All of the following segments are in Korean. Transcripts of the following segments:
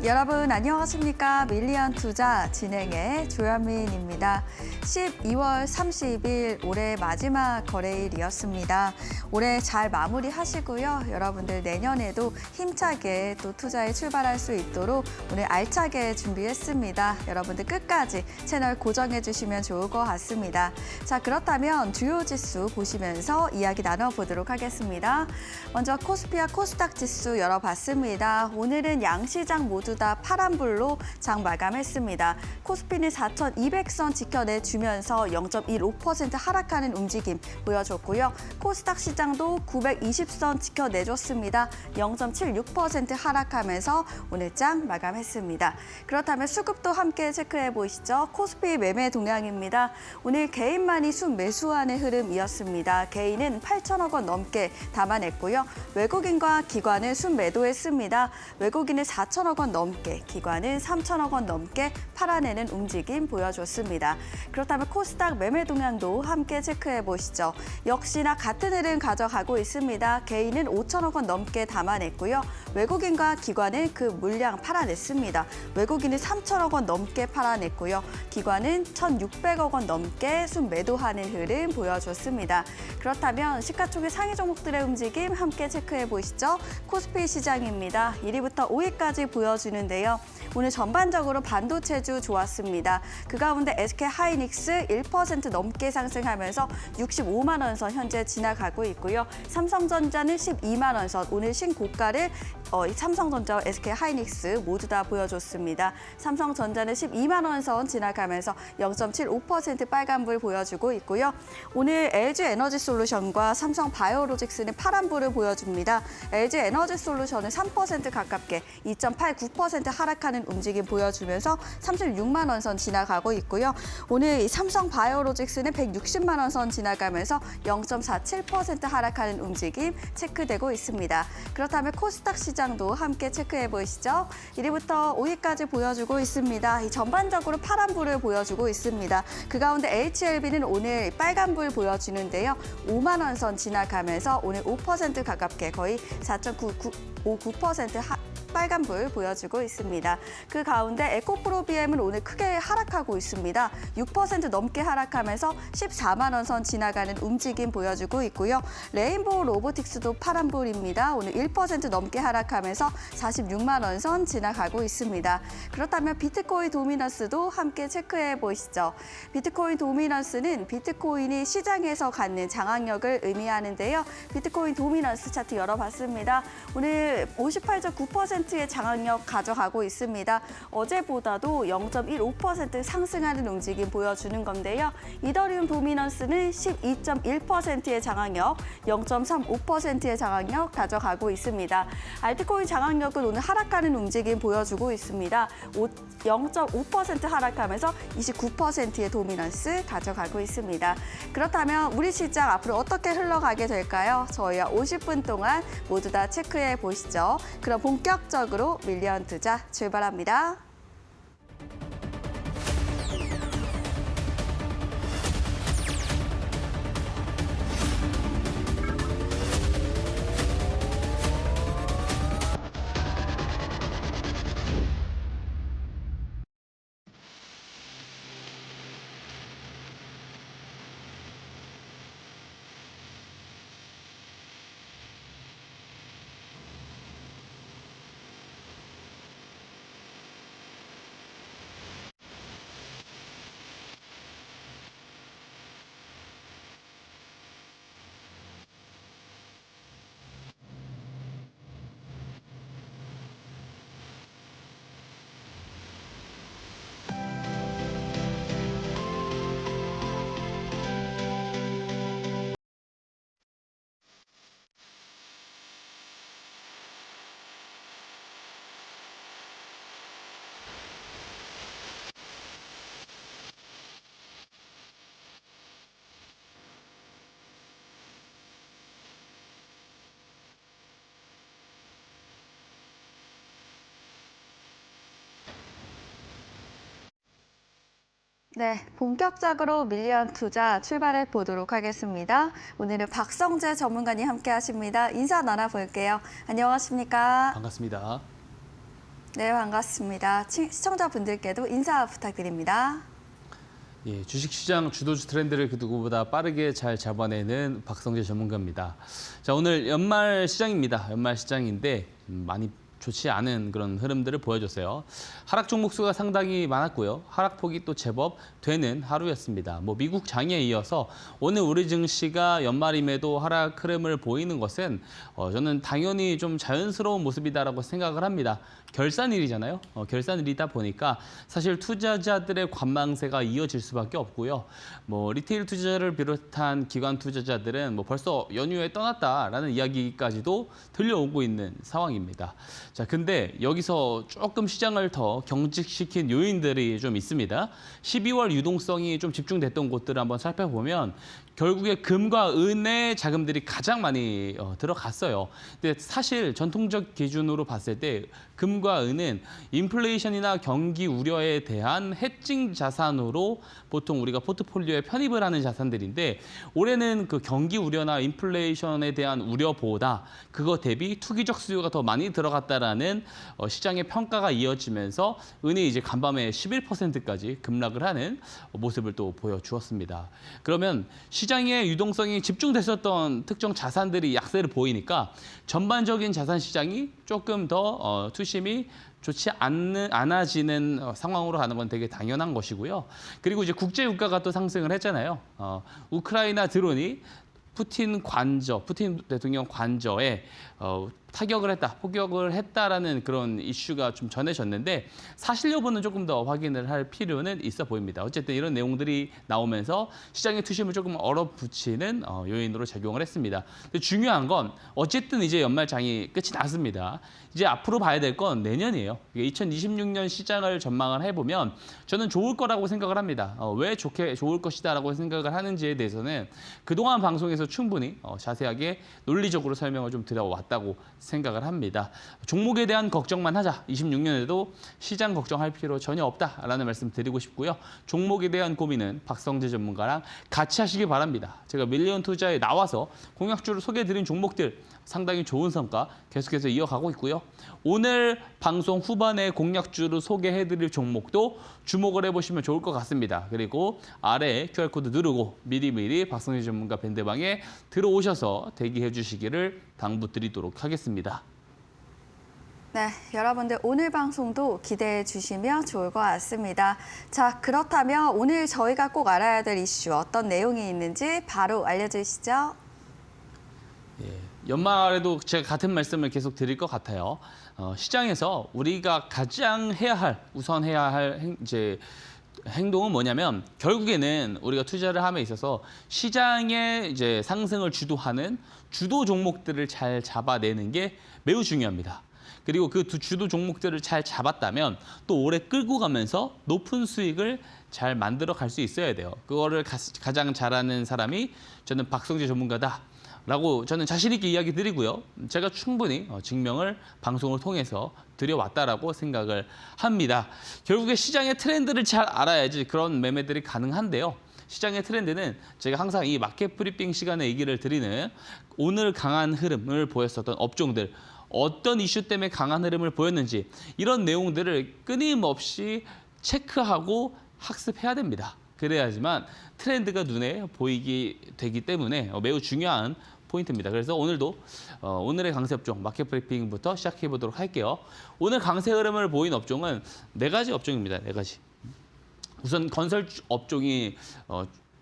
여러분 안녕하십니까? 밀리언 투자 진행의 조현민입니다. 12월 30일 올해 마지막 거래일이었습니다. 올해 잘 마무리하시고요. 여러분들 내년에도 힘차게 또 투자에 출발할 수 있도록 오늘 알차게 준비했습니다. 여러분들 끝까지 채널 고정해 주시면 좋을 것 같습니다. 자, 그렇다면 주요 지수 보시면서 이야기 나눠보도록 하겠습니다. 먼저 코스피와 코스닥 지수 열어봤습니다. 오늘은 양시장 모두 다 파란불로 장 마감했습니다. 코스피는 4,200선 지켜내주면서 0.15% 하락하는 움직임 보여줬고요. 코스닥 시장도 920선 지켜내줬습니다. 0.76% 하락하면서 오늘 장 마감했습니다. 그렇다면 수급도 함께 체크해 보시죠. 코스피 매매 동향입니다. 오늘 개인만이 순매수하는 흐름이었습니다. 개인은 8천억 원 넘게 담아냈고요. 외국인과 기관은 순매도했습니다. 외국인은 4천억 원 넘게, 기관은 3천억 원 넘게 팔아내는 움직임 보여줬습니다. 그렇다면 코스닥 매매 동향도 함께 체크해 보시죠. 역시나 같은 흐름 가져가고 있습니다. 개인은 5천억 원 넘게 담아냈고요. 외국인과 기관은 그 물량 팔아냈습니다. 외국인은 3천억 원 넘게 팔아냈고요. 기관은 1,600억 원 넘게 순매도하는 흐름 보여줬습니다. 그렇다면 시가총액 상위 종목들의 움직임 함께 체크해 보시죠. 코스피 시장입니다. 1위부터 5위까지 보여주는데요. 오늘 전반적으로 반도체주 좋았습니다. 그 가운데 SK하이닉스 1% 넘게 상승하면서 65만 원 선 현재 지나가고 있고요. 삼성전자는 12만 원 선, 오늘 신고가를 삼성전자와 SK하이닉스 모두 다 보여줬습니다. 삼성전자는 12만 원 선 지나가면서 0.75% 빨간불 보여주고 있고요. 오늘 LG에너지솔루션과 삼성바이오로직스는 파란불을 보여줍니다. LG에너지솔루션은 3% 가깝게 2.89% 하락하는 움직임 보여주면서 36만 원 선 지나가고 있고요. 오늘 이 삼성바이오로직스는 160만 원 선 지나가면서 0.47% 하락하는 움직임 체크되고 있습니다. 그렇다면 코스닥 시장도 함께 체크해 보시죠. 1위부터 5위까지 보여주고 있습니다. 이 전반적으로 파란불을 보여주고 있습니다. 그 가운데 HLB는 오늘 빨간불 보여주는데요. 5만 원 선 지나가면서 오늘 5% 가깝게 거의 4.59% 빨간불 보여주고 있습니다. 그 가운데 에코프로비엠은 오늘 크게 하락하고 있습니다. 6% 넘게 하락하면서 14만 원 선 지나가는 움직임 보여주고 있고요. 레인보우 로보틱스도 파란불입니다. 오늘 1% 넘게 하락하면서 46만 원 선 지나가고 있습니다. 그렇다면 비트코인 도미넌스도 함께 체크해 보시죠. 비트코인 도미넌스는 비트코인이 시장에서 갖는 장악력을 의미하는데요. 비트코인 도미넌스 차트 열어봤습니다. 오늘 58.9%의 장악력 가져가고 있습니다. 어제보다도 0.15% 상승하는 움직임 보여주는 건데요. 이더리움 도미넌스는 12.1%의 장악력, 0.35%의 장악력 가져가고 있습니다. 알트코인 장악력은 오늘 하락하는 움직임 보여주고 있습니다. 0.5% 하락하면서 29%의 도미넌스 가져가고 있습니다. 그렇다면 우리 시장 앞으로 어떻게 흘러가게 될까요? 저희와 50분 동안 모두 다 체크해 보시죠. 그럼 본격적으로 밀리언 투자 출발합니다. 네, 본격적으로 밀리언 투자 출발해 보도록 하겠습니다. 오늘은 박성재 전문가님 함께 하십니다. 인사 나눠볼게요. 안녕하십니까? 반갑습니다. 네, 반갑습니다. 시청자분들께도 인사 부탁드립니다. 예, 주식시장 주도주 트렌드를 그 누구보다 빠르게 잘 잡아내는 박성재 전문가입니다. 자, 오늘 연말 시장입니다. 연말 시장인데 많이 좋지 않은 그런 흐름들을 보여줬어요. 하락 종목 수가 상당히 많았고요. 하락폭이 또 제법 되는 하루였습니다. 미국 장에 이어서 오늘 우리 증시가 연말임에도 하락 흐름을 보이는 것은 저는 당연히 좀 자연스러운 모습이다라고 생각을 합니다. 결산일이잖아요. 결산일이다 보니까 사실 투자자들의 관망세가 이어질 수밖에 없고요. 리테일 투자자를 비롯한 기관 투자자들은 벌써 연휴에 떠났다라는 이야기까지도 들려오고 있는 상황입니다. 자, 근데 여기서 조금 시장을 더 경직시킨 요인들이 좀 있습니다. 12월 유동성이 좀 집중됐던 곳들을 한번 살펴보면 결국에 금과 은의 자금들이 가장 많이 들어갔어요. 근데 사실 전통적 기준으로 봤을 때 금과 은은 인플레이션이나 경기 우려에 대한 해칭 자산으로 보통 우리가 포트폴리오에 편입을 하는 자산들인데 올해는 그 경기 우려나 인플레이션에 대한 우려보다 그거 대비 투기적 수요가 더 많이 들어갔다라는 시장의 평가가 이어지면서 은이 이제 간밤에 11%까지 급락을 하는 모습을 또 보여주었습니다. 그러면 시장의 유동성이 집중됐었던 특정 자산들이 약세를 보이니까 전반적인 자산 시장이 조금 더 투심이 좋지 않아지는 상황으로 가는 건 되게 당연한 것이고요. 그리고 이제 국제 유가가 또 상승을 했잖아요. 우크라이나 드론이 푸틴 대통령 관저에 타격을 했다, 포격을 했다라는 그런 이슈가 좀 전해졌는데 사실 여부는 조금 더 확인을 할 필요는 있어 보입니다. 어쨌든 이런 내용들이 나오면서 시장의 투심을 조금 얼어붙이는 요인으로 작용을 했습니다. 근데 중요한 건 어쨌든 이제 연말장이 끝이 났습니다. 이제 앞으로 봐야 될 건 내년이에요. 2026년 시장을 전망을 해보면 저는 좋을 거라고 생각을 합니다. 왜 좋을 것이다라고 생각을 하는지에 대해서는 그동안 방송에서 충분히 자세하게 논리적으로 설명을 좀 드려왔다고 생각을 합니다. 종목에 대한 걱정만 하자. 26년에도 시장 걱정할 필요 전혀 없다라는 말씀 드리고 싶고요. 종목에 대한 고민은 박성재 전문가랑 같이 하시기 바랍니다. 제가 밀리언 투자에 나와서 공약주를 소개해드린 종목들 상당히 좋은 성과 계속해서 이어가고 있고요. 오늘 방송 후반에 공약주를 소개해드릴 종목도 주목을 해보시면 좋을 것 같습니다. 그리고 아래에 QR코드 누르고 미리미리 박성재 전문가 밴드방에 들어오셔서 대기해 주시기를 당부드리도록 하겠습니다. 네, 여러분들 오늘 방송도 기대해 주시면 좋을 것 같습니다. 자, 그렇다면 오늘 저희가 꼭 알아야 될 이슈 어떤 내용이 있는지 바로 알려주시죠. 연말에도 제가 같은 말씀을 계속 드릴 것 같아요. 시장에서 우리가 가장 우선해야 할 행동은 뭐냐면 결국에는 우리가 투자를 함에 있어서 시장의 이제 상승을 주도하는 주도 종목들을 잘 잡아내는 게 매우 중요합니다. 그리고 그 주도 종목들을 잘 잡았다면 또 오래 끌고 가면서 높은 수익을 잘 만들어 갈 수 있어야 돼요. 그거를 가장 잘하는 사람이 저는 박성재 전문가다. 라고 저는 자신 있게 이야기 드리고요. 제가 충분히 증명을 방송을 통해서 드려왔다라고 생각을 합니다. 결국에 시장의 트렌드를 잘 알아야지 그런 매매들이 가능한데요. 시장의 트렌드는 제가 항상 이 마켓 브리핑 시간에 얘기를 드리는 오늘 강한 흐름을 보였었던 업종들, 어떤 이슈 때문에 강한 흐름을 보였는지 이런 내용들을 끊임없이 체크하고 학습해야 됩니다. 그래야지만 트렌드가 눈에 보이게 되기 때문에 매우 중요한 포인트입니다. 그래서 오늘도 오늘의 강세 업종 마켓 브리핑부터 시작해 보도록 할게요. 오늘 강세 흐름을 보인 업종은 4가지 업종입니다. 4가지. 우선 건설 업종이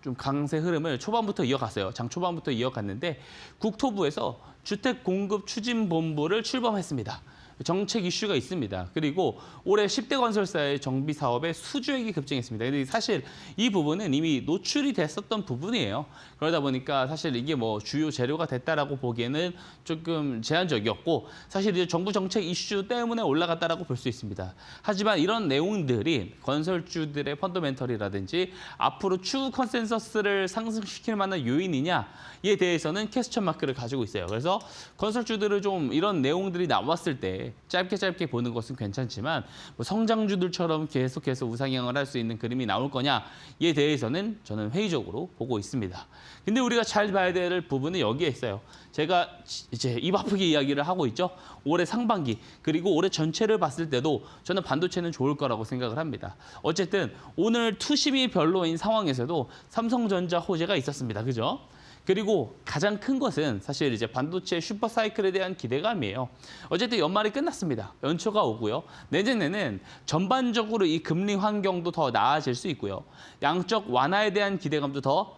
좀 강세 흐름을 초반부터 이어갔어요. 장 초반부터 이어갔는데 국토부에서 주택공급추진본부를 출범했습니다. 정책 이슈가 있습니다. 그리고 올해 10대 건설사의 정비 사업에 수주액이 급증했습니다. 근데 사실 이 부분은 이미 노출이 됐었던 부분이에요. 그러다 보니까 사실 이게 주요 재료가 됐다라고 보기에는 조금 제한적이었고 사실 이제 정부 정책 이슈 때문에 올라갔다라고 볼 수 있습니다. 하지만 이런 내용들이 건설주들의 펀더멘털이라든지 앞으로 추후 컨센서스를 상승시킬 만한 요인이냐에 대해서는 퀘스천 마크를 가지고 있어요. 그래서 건설주들은 좀 이런 내용들이 나왔을 때 때 짧게 보는 것은 괜찮지만 뭐 성장주들처럼 계속해서 우상향을 할 수 있는 그림이 나올 거냐에 대해서는 저는 회의적으로 보고 있습니다. 근데 우리가 잘 봐야 될 부분은 여기에 있어요. 제가 이제 입 아프게 이야기를 하고 있죠. 올해 상반기 그리고 올해 전체를 봤을 때도 저는 반도체는 좋을 거라고 생각을 합니다. 어쨌든 오늘 투심이 별로인 상황에서도 삼성전자 호재가 있었습니다. 그죠? 그리고 가장 큰 것은 사실 이제 반도체 슈퍼사이클에 대한 기대감이에요. 어쨌든 연말이 끝났습니다. 연초가 오고요. 내년에는 전반적으로 이 금리 환경도 더 나아질 수 있고요. 양적 완화에 대한 기대감도 더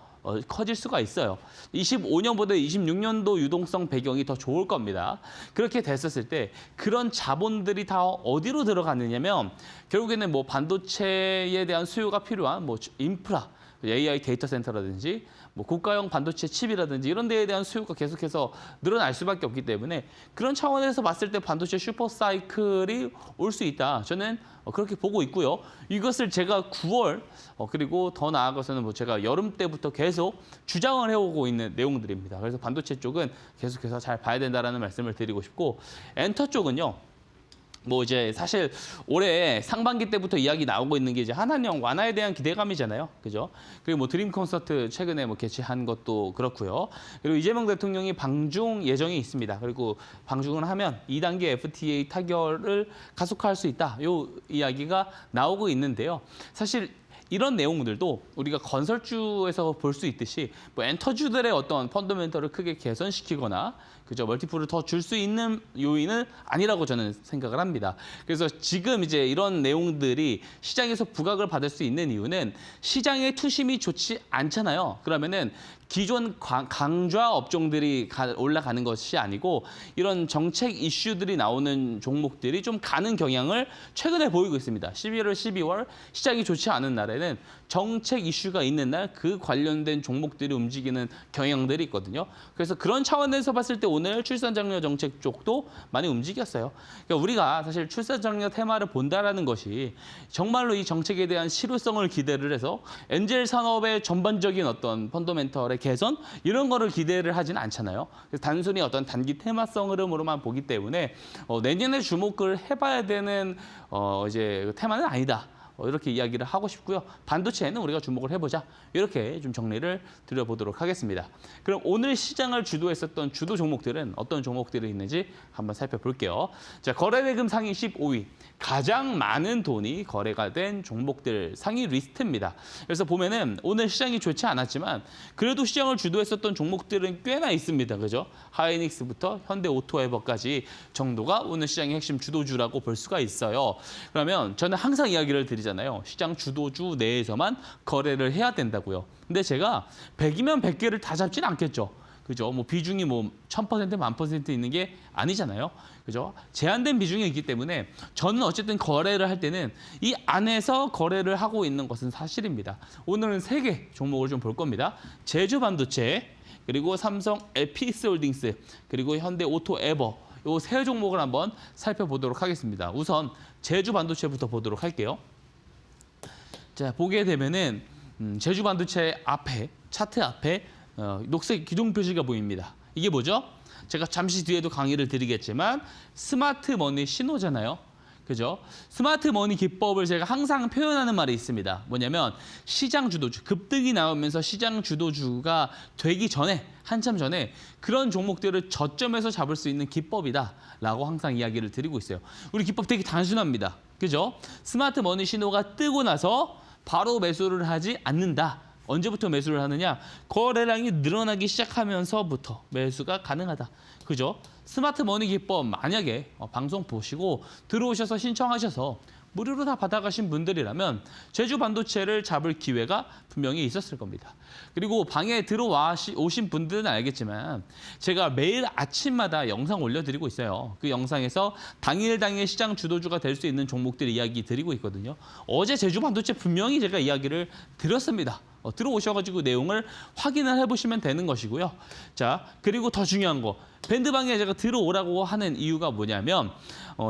커질 수가 있어요. 25년보다 26년도 유동성 배경이 더 좋을 겁니다. 그렇게 됐었을 때 그런 자본들이 다 어디로 들어가느냐면 결국에는 뭐 반도체에 대한 수요가 필요한 뭐 인프라, AI 데이터 센터라든지 뭐 국가형 반도체 칩이라든지 이런 데에 대한 수요가 계속해서 늘어날 수밖에 없기 때문에 그런 차원에서 봤을 때 반도체 슈퍼사이클이 올 수 있다. 저는 그렇게 보고 있고요. 이것을 제가 9월 그리고 더 나아가서는 뭐 제가 여름 때부터 계속 주장을 해오고 있는 내용들입니다. 그래서 반도체 쪽은 계속해서 잘 봐야 된다라는 말씀을 드리고 싶고 엔터 쪽은요. 뭐 이제 사실 올해 상반기 때부터 이야기 나오고 있는 게 이제 한한령 완화에 대한 기대감이잖아요. 그죠? 그리고 뭐 드림 콘서트 최근에 뭐 개최한 것도 그렇고요. 그리고 이재명 대통령이 방중 예정이 있습니다. 그리고 방중을 하면 2단계 FTA 타결을 가속화할 수 있다. 요 이야기가 나오고 있는데요. 사실 이런 내용들도 우리가 건설주에서 볼 수 있듯이 뭐 엔터주들의 어떤 펀더멘털을 크게 개선시키거나 그죠 멀티플을 더 줄 수 있는 요인은 아니라고 저는 생각을 합니다. 그래서 지금 이제 이런 내용들이 시장에서 부각을 받을 수 있는 이유는 시장의 투심이 좋지 않잖아요. 그러면은 기존 강좌 업종들이 올라가는 것이 아니고 이런 정책 이슈들이 나오는 종목들이 좀 가는 경향을 최근에 보이고 있습니다. 11월, 12월 시장이 좋지 않은 날에는 정책 이슈가 있는 날 그 관련된 종목들이 움직이는 경향들이 있거든요. 그래서 그런 차원에서 봤을 때 오늘 출산장려 정책 쪽도 많이 움직였어요. 그러니까 우리가 사실 출산장려 테마를 본다라는 것이 정말로 이 정책에 대한 실효성을 기대를 해서 엔젤 산업의 전반적인 어떤 펀더멘털의 개선 이런 거를 기대를 하진 않잖아요. 그래서 단순히 어떤 단기 테마성 흐름으로만 보기 때문에 내년에 주목을 해봐야 되는 이제 테마는 아니다. 이렇게 이야기를 하고 싶고요. 반도체에는 우리가 주목을 해보자. 이렇게 좀 정리를 드려보도록 하겠습니다. 그럼 오늘 시장을 주도했었던 주도 종목들은 어떤 종목들이 있는지 한번 살펴볼게요. 자, 거래대금 상위 15위. 가장 많은 돈이 거래가 된 종목들 상위 리스트입니다. 그래서 보면은 오늘 시장이 좋지 않았지만 그래도 시장을 주도했었던 종목들은 꽤나 있습니다. 그죠? 하이닉스부터 현대오토에버까지 정도가 오늘 시장의 핵심 주도주라고 볼 수가 있어요. 그러면 저는 항상 이야기를 드리잖아요. 시장 주도주 내에서만 거래를 해야 된다고요. 근데 제가 100이면 100개를 다 잡진 않겠죠. 그죠? 뭐 비중이 뭐 1000%, 1000% 있는 게 아니잖아요. 그죠? 제한된 비중이 있기 때문에 저는 어쨌든 거래를 할 때는 이 안에서 거래를 하고 있는 것은 사실입니다. 오늘은 3개 종목을 좀 볼 겁니다. 제주반도체, 그리고 삼성 에피스홀딩스, 그리고 현대오토에버 이 3 종목을 한번 살펴보도록 하겠습니다. 우선 제주반도체부터 보도록 할게요. 자, 보게 되면은 제주반도체 앞에 차트 앞에 녹색 기둥 표시가 보입니다. 이게 뭐죠? 제가 잠시 뒤에도 강의를 드리겠지만 스마트 머니 신호잖아요. 그죠? 스마트 머니 기법을 제가 항상 표현하는 말이 있습니다. 뭐냐면 시장 주도주, 급등이 나오면서 시장 주도주가 되기 전에 한참 전에 그런 종목들을 저점에서 잡을 수 있는 기법이다라고 항상 이야기를 드리고 있어요. 우리 기법 되게 단순합니다. 그죠? 스마트 머니 신호가 뜨고 나서 바로 매수를 하지 않는다. 언제부터 매수를 하느냐? 거래량이 늘어나기 시작하면서부터 매수가 가능하다. 그죠? 스마트 머니 기법 만약에 방송 보시고 들어오셔서 신청하셔서 무료로 다 받아가신 분들이라면 제주 반도체를 잡을 기회가 분명히 있었을 겁니다. 그리고 방에 들어와 오신 분들은 알겠지만 제가 매일 아침마다 영상 올려드리고 있어요. 그 영상에서 당일 시장 주도주가 될 수 있는 종목들 이야기 드리고 있거든요. 어제 제주 반도체 분명히 제가 이야기를 드렸습니다. 들어오셔가지고 내용을 확인을 해보시면 되는 것이고요. 자, 그리고 더 중요한 거. 밴드방에 제가 들어오라고 하는 이유가 뭐냐면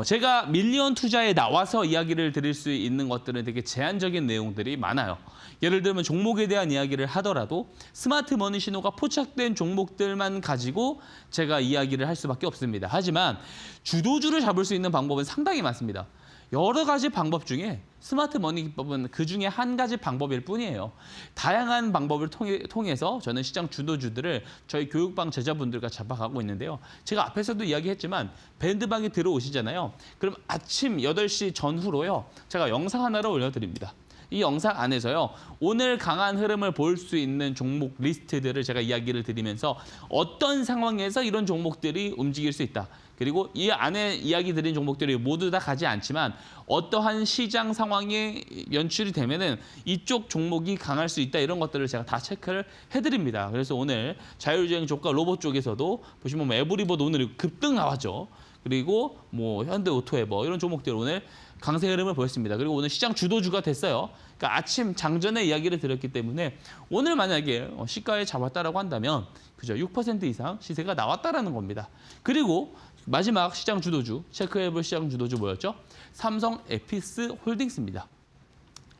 제가 밀리언 투자에 나와서 이야기를 드릴 수 있는 것들은 되게 제한적인 내용들이 많아요. 예를 들면 종목에 대한 이야기를 하더라도 스마트 머니 신호가 포착된 종목들만 가지고 제가 이야기를 할 수밖에 없습니다. 하지만 주도주를 잡을 수 있는 방법은 상당히 많습니다. 여러 가지 방법 중에 스마트 머니 기법은 그 중에 한 가지 방법일 뿐이에요. 다양한 방법을 통해서 저는 시장 주도주들을 저희 교육방 제자분들과 잡아가고 있는데요. 제가 앞에서도 이야기했지만 밴드방에 들어오시잖아요. 그럼 아침 8시 전후로요. 제가 영상 하나를 올려드립니다. 이 영상 안에서요. 오늘 강한 흐름을 볼 수 있는 종목 리스트들을 제가 이야기를 드리면서 어떤 상황에서 이런 종목들이 움직일 수 있다. 그리고 이 안에 이야기 드린 종목들이 모두 다 가지 않지만 어떠한 시장 상황에 연출이 되면은 이쪽 종목이 강할 수 있다. 이런 것들을 제가 다 체크를 해드립니다. 그래서 오늘 자율주행 쪽과 로봇 쪽에서도 보시면 뭐 에브리봇 오늘 급등 나왔죠. 그리고 뭐 현대오토에버 이런 종목들 오늘 강세 흐름을 보였습니다. 그리고 오늘 시장 주도주가 됐어요. 그러니까 아침 장전에 이야기를 드렸기 때문에 오늘 만약에 시가에 잡았다라고 한다면 그죠? 6% 이상 시세가 나왔다라는 겁니다. 그리고 마지막 시장 주도주, 체크해볼 시장 주도주 뭐였죠? 삼성 에피스 홀딩스입니다.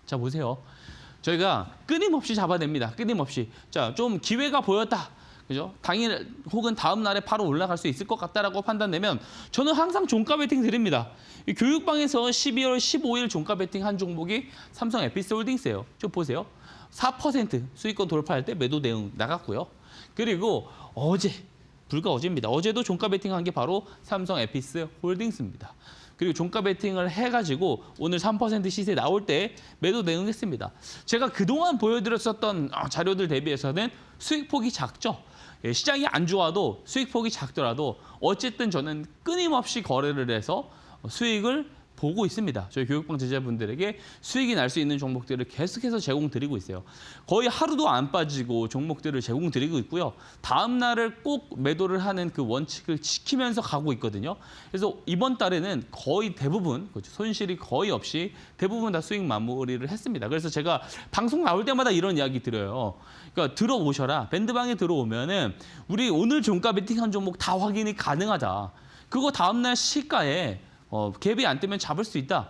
자, 보세요. 저희가 끊임없이 잡아냅니다. 끊임없이. 자, 좀 기회가 보였다. 그죠? 당일 혹은 다음 날에 바로 올라갈 수 있을 것 같다라고 판단되면 저는 항상 종가 베팅 드립니다. 이 교육방에서 12월 15일 종가 베팅 한 종목이 삼성 에피스 홀딩스예요. 좀 보세요. 4% 수익권 돌파할 때 매도 대응 나갔고요. 그리고 불과 어제입니다. 어제도 종가 베팅한 게 바로 삼성 에피스 홀딩스입니다. 그리고 종가 베팅을 해가지고 오늘 3% 시세 나올 때 매도 대응했습니다. 제가 그동안 보여드렸었던 자료들 대비해서는 수익폭이 작죠. 예, 시장이 안 좋아도 수익폭이 작더라도 어쨌든 저는 끊임없이 거래를 해서 수익을 보고 있습니다. 저희 교육방 제자분들에게 수익이 날 수 있는 종목들을 계속해서 제공드리고 있어요. 거의 하루도 안 빠지고 종목들을 제공드리고 있고요. 다음 날을 꼭 매도를 하는 그 원칙을 지키면서 가고 있거든요. 그래서 이번 달에는 거의 대부분 손실이 거의 없이 대부분 다 수익 마무리를 했습니다. 그래서 제가 방송 나올 때마다 이런 이야기 드려요. 그러니까 들어오셔라. 밴드방에 들어오면은 우리 오늘 종가 베팅한 종목 다 확인이 가능하다. 그거 다음 날 시가에 갭이 안 뜨면 잡을 수 있다.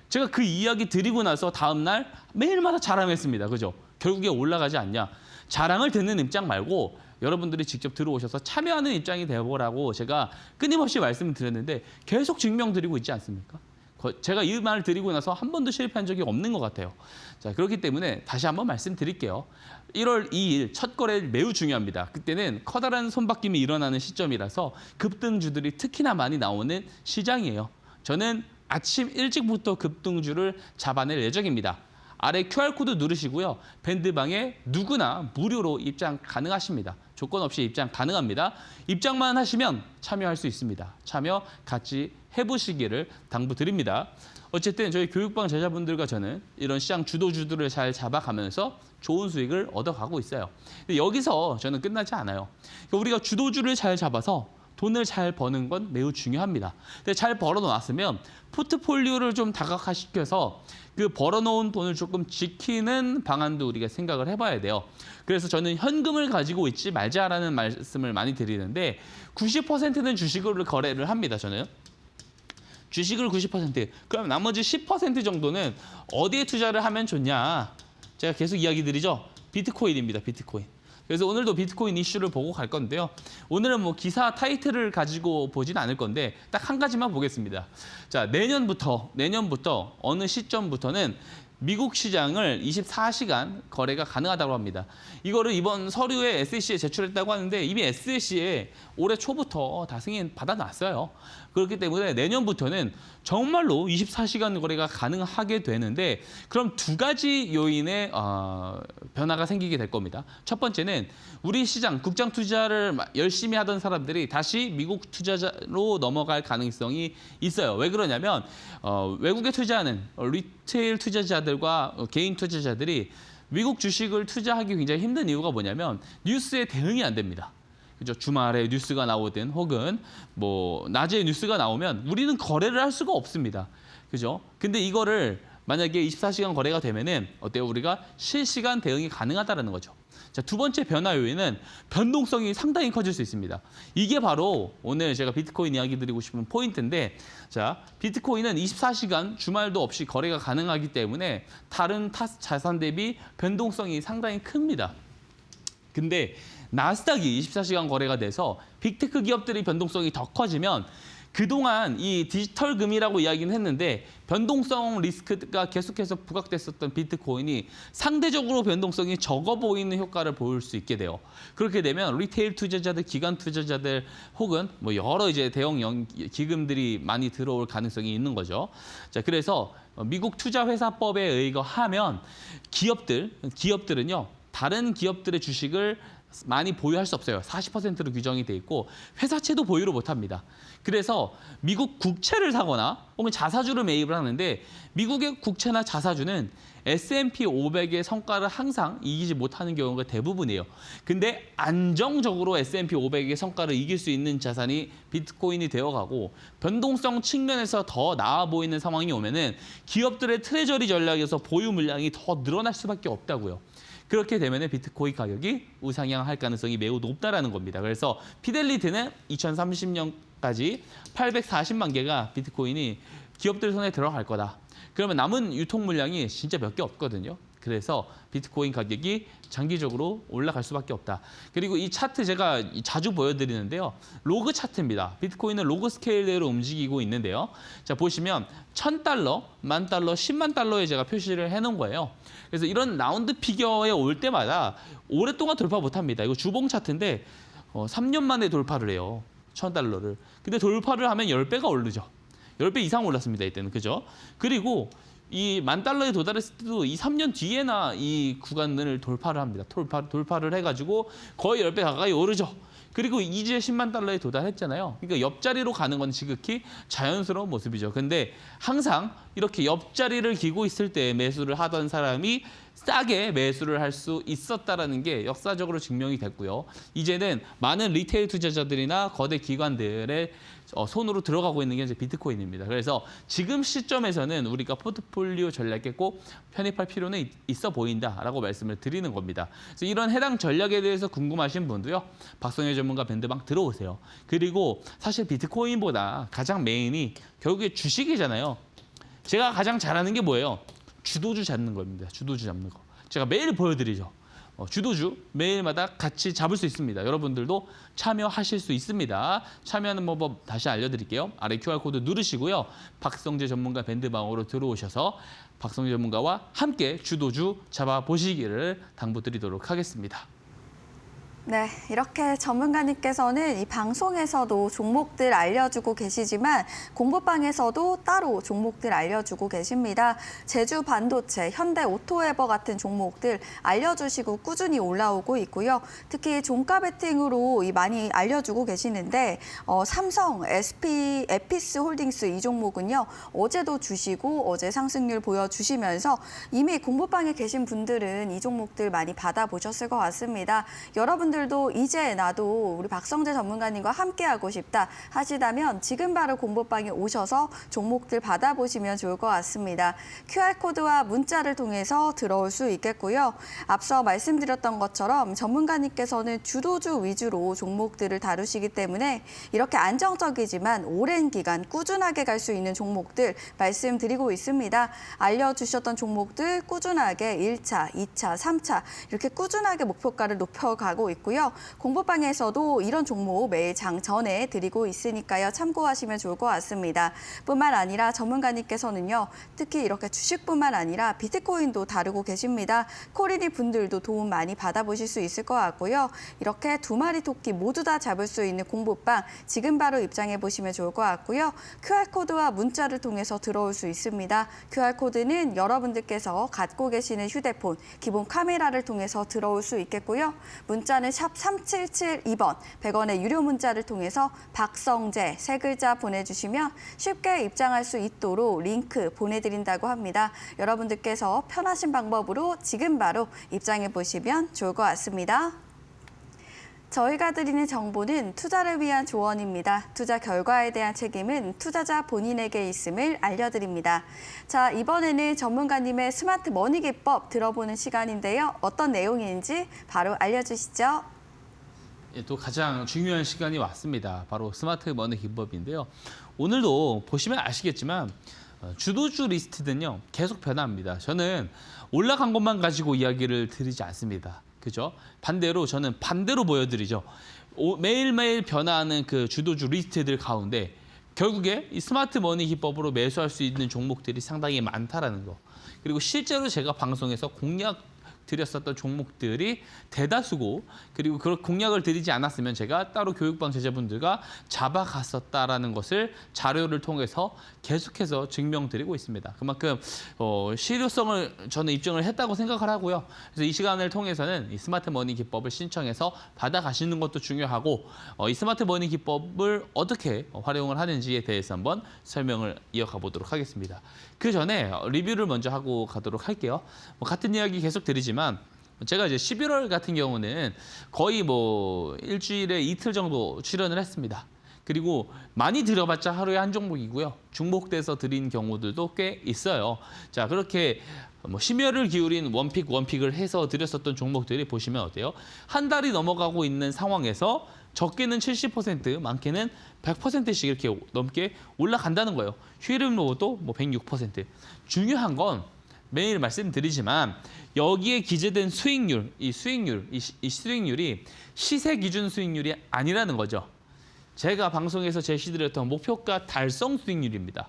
제가 그 이야기 드리고 나서 다음 날 매일마다 자랑했습니다. 그죠? 결국에 올라가지 않냐. 자랑을 듣는 입장 말고 여러분들이 직접 들어오셔서 참여하는 입장이 되어보라고 제가 끊임없이 말씀드렸는데 계속 증명드리고 있지 않습니까? 제가 이 말을 드리고 나서 한 번도 실패한 적이 없는 것 같아요. 자, 그렇기 때문에 다시 한번 말씀드릴게요. 1월 2일 첫 거래 매우 중요합니다. 그때는 커다란 손바뀜이 일어나는 시점이라서 급등주들이 특히나 많이 나오는 시장이에요. 저는 아침 일찍부터 급등주를 잡아낼 예정입니다. 아래 QR코드 누르시고요. 밴드방에 누구나 무료로 입장 가능하십니다. 조건 없이 입장 가능합니다. 입장만 하시면 참여할 수 있습니다. 참여 같이 해보시기를 당부드립니다. 어쨌든 저희 교육방 제자분들과 저는 이런 시장 주도주들을 잘 잡아가면서 좋은 수익을 얻어가고 있어요. 근데 여기서 저는 끝나지 않아요. 그러니까 우리가 주도주를 잘 잡아서 돈을 잘 버는 건 매우 중요합니다. 근데 잘 벌어놓았으면 포트폴리오를 좀 다각화시켜서 그 벌어놓은 돈을 조금 지키는 방안도 우리가 생각을 해봐야 돼요. 그래서 저는 현금을 가지고 있지 말자라는 말씀을 많이 드리는데 90%는 주식으로 거래를 합니다. 저는. 주식을 90%, 그럼 나머지 10% 정도는 어디에 투자를 하면 좋냐. 제가 계속 이야기 드리죠. 비트코인입니다. 비트코인. 그래서 오늘도 비트코인 이슈를 보고 갈 건데요. 오늘은 뭐 기사 타이틀을 가지고 보진 않을 건데 딱 한 가지만 보겠습니다. 자, 내년부터 어느 시점부터는 미국 시장을 24시간 거래가 가능하다고 합니다. 이거를 이번 서류에 SEC에 제출했다고 하는데 이미 SEC에 올해 초부터 다 승인 받아놨어요. 그렇기 때문에 내년부터는 정말로 24시간 거래가 가능하게 되는데 그럼 두 가지 요인의 변화가 생기게 될 겁니다. 첫 번째는 우리 시장 국장 투자를 열심히 하던 사람들이 다시 미국 투자자로 넘어갈 가능성이 있어요. 왜 그러냐면 외국에 투자하는 리테일 투자자들과 개인 투자자들이 미국 주식을 투자하기 굉장히 힘든 이유가 뭐냐면 뉴스에 대응이 안 됩니다. 그죠? 주말에 뉴스가 나오든 혹은 뭐 낮에 뉴스가 나오면 우리는 거래를 할 수가 없습니다. 그죠? 근데 이거를 만약에 24시간 거래가 되면은 어때요? 우리가 실시간 대응이 가능하다는 거죠. 자, 두 번째 변화 요인은 변동성이 상당히 커질 수 있습니다. 이게 바로 오늘 제가 비트코인 이야기 드리고 싶은 포인트인데, 자, 비트코인은 24시간 주말도 없이 거래가 가능하기 때문에 다른 자산 대비 변동성이 상당히 큽니다. 근데 나스닥이 24시간 거래가 돼서 빅테크 기업들의 변동성이 더 커지면 그동안 이 디지털 금이라고 이야기는 했는데 변동성 리스크가 계속해서 부각됐었던 비트코인이 상대적으로 변동성이 적어 보이는 효과를 보일 수 있게 돼요. 그렇게 되면 리테일 투자자들, 기관 투자자들 혹은 뭐 여러 이제 대형 기금들이 많이 들어올 가능성이 있는 거죠. 자, 그래서 미국 투자회사법에 의거하면 기업들은요, 다른 기업들의 주식을 많이 보유할 수 없어요. 40%로 규정이 돼 있고 회사채도 보유를 못합니다. 그래서 미국 국채를 사거나 혹은 자사주를 매입을 하는데 미국의 국채나 자사주는 S&P 500의 성과를 항상 이기지 못하는 경우가 대부분이에요. 근데 안정적으로 S&P 500의 성과를 이길 수 있는 자산이 비트코인이 되어가고 변동성 측면에서 더 나아 보이는 상황이 오면은 기업들의 트레저리 전략에서 보유 물량이 더 늘어날 수밖에 없다고요. 그렇게 되면 비트코인 가격이 우상향할 가능성이 매우 높다라는 겁니다. 그래서 피델리티는 2030년까지 840만 개가 비트코인이 기업들 손에 들어갈 거다. 그러면 남은 유통 물량이 진짜 몇 개 없거든요. 그래서 비트코인 가격이 장기적으로 올라갈 수밖에 없다. 그리고 이 차트 제가 자주 보여드리는데요. 로그 차트입니다. 비트코인은 로그 스케일대로 움직이고 있는데요. 자, 보시면 1,000달러, 10,000달러, 10만 달러에 제가 표시를 해놓은 거예요. 그래서 이런 라운드 피겨에 올 때마다 오랫동안 돌파 못합니다. 이거 주봉 차트인데 3년 만에 돌파를 해요. 1,000달러를. 근데 돌파를 하면 10배가 오르죠. 10배 이상 올랐습니다. 이때는. 그죠? 그리고 이 10,000달러에 도달했을 때도 2, 3년 뒤에나 이 구간을 돌파를 합니다. 돌파를 해가지고 거의 10배 가까이 오르죠. 그리고 이제 10만 달러에 도달했잖아요. 그러니까 옆자리로 가는 건 지극히 자연스러운 모습이죠. 근데 항상 이렇게 옆자리를 기고 있을 때 매수를 하던 사람이 싸게 매수를 할 수 있었다라는 게 역사적으로 증명이 됐고요. 이제는 많은 리테일 투자자들이나 거대 기관들의 손으로 들어가고 있는 게 이제 비트코인입니다. 그래서 지금 시점에서는 우리가 포트폴리오 전략에 꼭 편입할 필요는 있어 보인다라고 말씀을 드리는 겁니다. 그래서 이런 해당 전략에 대해서 궁금하신 분도요, 박성효 전문가 밴드방 들어오세요. 그리고 사실 비트코인보다 가장 메인이 결국에 주식이잖아요. 제가 가장 잘하는 게 뭐예요? 주도주 잡는 겁니다. 주도주 잡는 거. 제가 매일 보여드리죠. 주도주 매일마다 같이 잡을 수 있습니다. 여러분들도 참여하실 수 있습니다. 참여하는 방법 다시 알려드릴게요. 아래 QR코드 누르시고요. 박성재 전문가 밴드방으로 들어오셔서 박성재 전문가와 함께 주도주 잡아보시기를 당부드리도록 하겠습니다. 네, 이렇게 전문가님께서는 이 방송에서도 종목들 알려주고 계시지만 공부방에서도 따로 종목들 알려주고 계십니다. 제주 반도체, 현대 오토에버 같은 종목들 알려주시고 꾸준히 올라오고 있고요. 특히 종가 베팅으로 많이 알려주고 계시는데 삼성, SP, 에피스 홀딩스 이 종목은요. 어제도 주시고 어제 상승률 보여주시면서 이미 공부방에 계신 분들은 이 종목들 많이 받아보셨을 것 같습니다. 여러분들도 이제 나도 우리 박성재 전문가님과 함께하고 싶다 하시다면 지금 바로 공부방에 오셔서 종목들 받아보시면 좋을 것 같습니다. QR코드와 문자를 통해서 들어올 수 있겠고요. 앞서 말씀드렸던 것처럼 전문가님께서는 주도주 위주로 종목들을 다루시기 때문에 이렇게 안정적이지만 오랜 기간 꾸준하게 갈 수 있는 종목들 말씀드리고 있습니다. 알려주셨던 종목들 꾸준하게 1차, 2차, 3차 이렇게 꾸준하게 목표가를 높여가고 있고요. 공부방에서도 이런 종목 매일 장 전에 드리고 있으니까요. 참고하시면 좋을 것 같습니다. 뿐만 아니라 전문가님께서는요. 특히 이렇게 주식뿐만 아니라 비트코인도 다루고 계십니다. 코리니 분들도 도움 많이 받아보실 수 있을 것 같고요. 이렇게 두 마리 토끼 모두 다 잡을 수 있는 공부방 지금 바로 입장해 보시면 좋을 것 같고요. QR코드와 문자를 통해서 들어올 수 있습니다. QR코드는 여러분들께서 갖고 계시는 휴대폰 기본 카메라를 통해서 들어올 수 있겠고요. 문자는 샵 3772번 100원의 유료 문자를 통해서 박성재 세 글자 보내주시면 쉽게 입장할 수 있도록 링크 보내드린다고 합니다. 여러분들께서 편하신 방법으로 지금 바로 입장해 보시면 좋을 것 같습니다. 저희가 드리는 정보는 투자를 위한 조언입니다. 투자 결과에 대한 책임은 투자자 본인에게 있음을 알려드립니다. 자, 이번에는 전문가님의 스마트 머니 기법 들어보는 시간인데요. 어떤 내용인지 바로 알려주시죠. 예, 또 가장 중요한 시간이 왔습니다. 바로 스마트 머니 기법인데요. 오늘도 보시면 아시겠지만 주도주 리스트는요 계속 변합니다. 저는 올라간 것만 가지고 이야기를 드리지 않습니다. 그죠? 반대로 저는 반대로 보여드리죠. 매일매일 변화하는 그 주도주 리스트들 가운데 결국에 이 스마트 머니 기법으로 매수할 수 있는 종목들이 상당히 많다라는 거. 그리고 실제로 제가 방송에서 공략 드렸었던 종목들이 대다수고, 그리고 그런 공략을 드리지 않았으면 제가 따로 교육방 제자분들과 잡아갔었다라는 것을 자료를 통해서 계속해서 증명드리고 있습니다. 그만큼 실효성을 저는 입증을 했다고 생각을 하고요. 그래서 이 시간을 통해서는 이 스마트 머니 기법을 신청해서 받아가시는 것도 중요하고, 이 스마트 머니 기법을 어떻게 활용을 하는지에 대해서 한번 설명을 이어가 보도록 하겠습니다. 그 전에 리뷰를 먼저 하고 가도록 할게요. 같은 이야기 계속 드리지만 제가 이제 11월 같은 경우는 거의 일주일에 이틀 정도 출연을 했습니다. 그리고 많이 들여봤자 하루에 한 종목이고요. 중복돼서 드린 경우들도 꽤 있어요. 자, 그렇게 심혈을 기울인 원픽을 해서 드렸었던 종목들이 보시면 어때요? 한 달이 넘어가고 있는 상황에서 적게는 70%, 많게는 100%씩 이렇게 넘게 올라간다는 거예요. 휴일음로도 106%. 중요한 건 매일 말씀드리지만 여기에 기재된 수익률, 이 수익률이 시세 기준 수익률이 아니라는 거죠. 제가 방송에서 제시드렸던 목표가 달성 수익률입니다.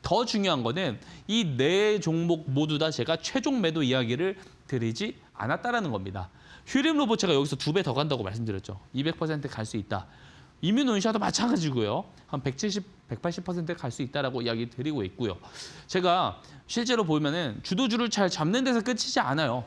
더 중요한 거는 이 네 종목 모두 다 제가 최종 매도 이야기를 드리지 않았다라는 겁니다. 휴림 로봇 제가 여기서 2배 더 간다고 말씀드렸죠. 200% 갈 수 있다. 이뮤노인샤도 마찬가지고요. 한 170, 180% 갈 수 있다라고 이야기 드리고 있고요. 제가 실제로 보면은 주도주를 잘 잡는 데서 끝이지 않아요.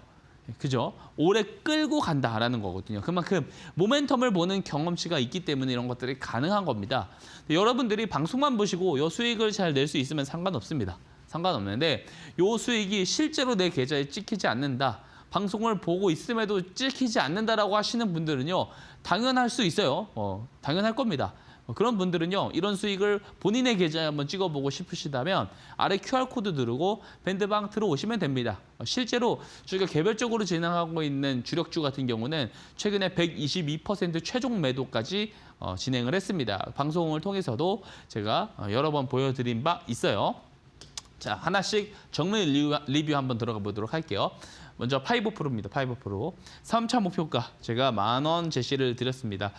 그죠? 오래 끌고 간다라는 거거든요. 그만큼 모멘텀을 보는 경험치가 있기 때문에 이런 것들이 가능한 겁니다. 여러분들이 방송만 보시고 이 수익을 잘 낼 수 있으면 상관없습니다. 상관없는데 이 수익이 실제로 내 계좌에 찍히지 않는다. 방송을 보고 있음에도 찍히지 않는다라고 하시는 분들은요. 당연할 수 있어요. 당연할 겁니다. 그런 분들은요. 이런 수익을 본인의 계좌에 한번 찍어보고 싶으시다면 아래 QR코드 누르고 밴드방 들어오시면 됩니다. 실제로 저희가 개별적으로 진행하고 있는 주력주 같은 경우는 최근에 122% 최종 매도까지 진행을 했습니다. 방송을 통해서도 제가 여러 번 보여드린 바 있어요. 자, 하나씩 정밀 리뷰 한번 들어가 보도록 할게요. 먼저 5%입니다. 5%. 3차 목표가 제가 10,000원 제시를 드렸습니다.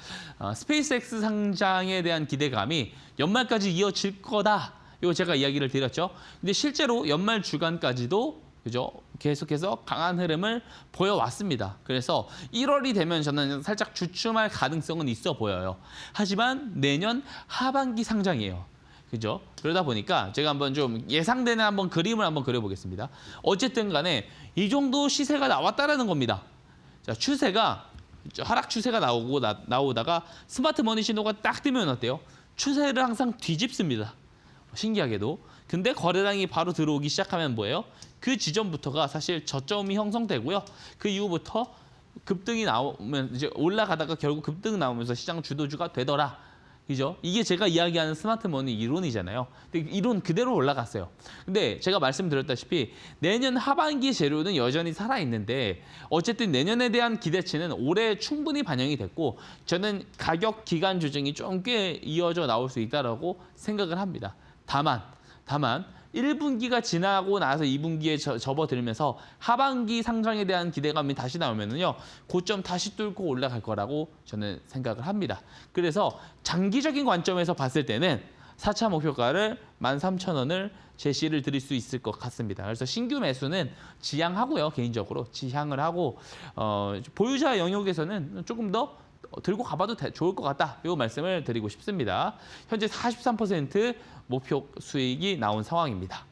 스페이스X 상장에 대한 기대감이 연말까지 이어질 거다. 이거 제가 이야기를 드렸죠. 근데 실제로 연말 주간까지도 그죠? 계속해서 강한 흐름을 보여왔습니다. 그래서 1월이 되면 저는 살짝 주춤할 가능성은 있어 보여요. 하지만 내년 하반기 상장이에요. 그죠? 그러다 보니까 제가 한번 좀 예상되는 한번 그림을 한번 그려보겠습니다. 어쨌든 간에 이 정도 시세가 나왔다라는 겁니다. 자, 추세가 하락 추세가 나오다가 스마트 머니 신호가 딱 뜨면 어때요? 추세를 항상 뒤집습니다. 신기하게도. 근데 거래량이 바로 들어오기 시작하면 뭐예요? 그 지점부터가 사실 저점이 형성되고요. 그 이후부터 급등이 나오면 이제 올라가다가 결국 급등 나오면서 시장 주도주가 되더라. 그죠? 이게 제가 이야기하는 스마트 머니 이론이잖아요. 근데 이론 그대로 올라갔어요. 근데 제가 말씀드렸다시피 내년 하반기 재료는 여전히 살아있는데 어쨌든 내년에 대한 기대치는 올해 충분히 반영이 됐고 저는 가격 기간 조정이 좀 꽤 이어져 나올 수 있다고 생각을 합니다. 다만 1분기가 지나고 나서 2분기에 접어들면서 하반기 상장에 대한 기대감이 다시 나오면은요. 고점 다시 뚫고 올라갈 거라고 저는 생각을 합니다. 그래서 장기적인 관점에서 봤을 때는 4차 목표가를 13,000원을 제시를 드릴 수 있을 것 같습니다. 그래서 신규 매수는 지향하고요. 개인적으로 지향을 하고 보유자 영역에서는 조금 더 들고 가봐도 좋을 것 같다. 이 말씀을 드리고 싶습니다. 현재 43% 목표 수익이 나온 상황입니다.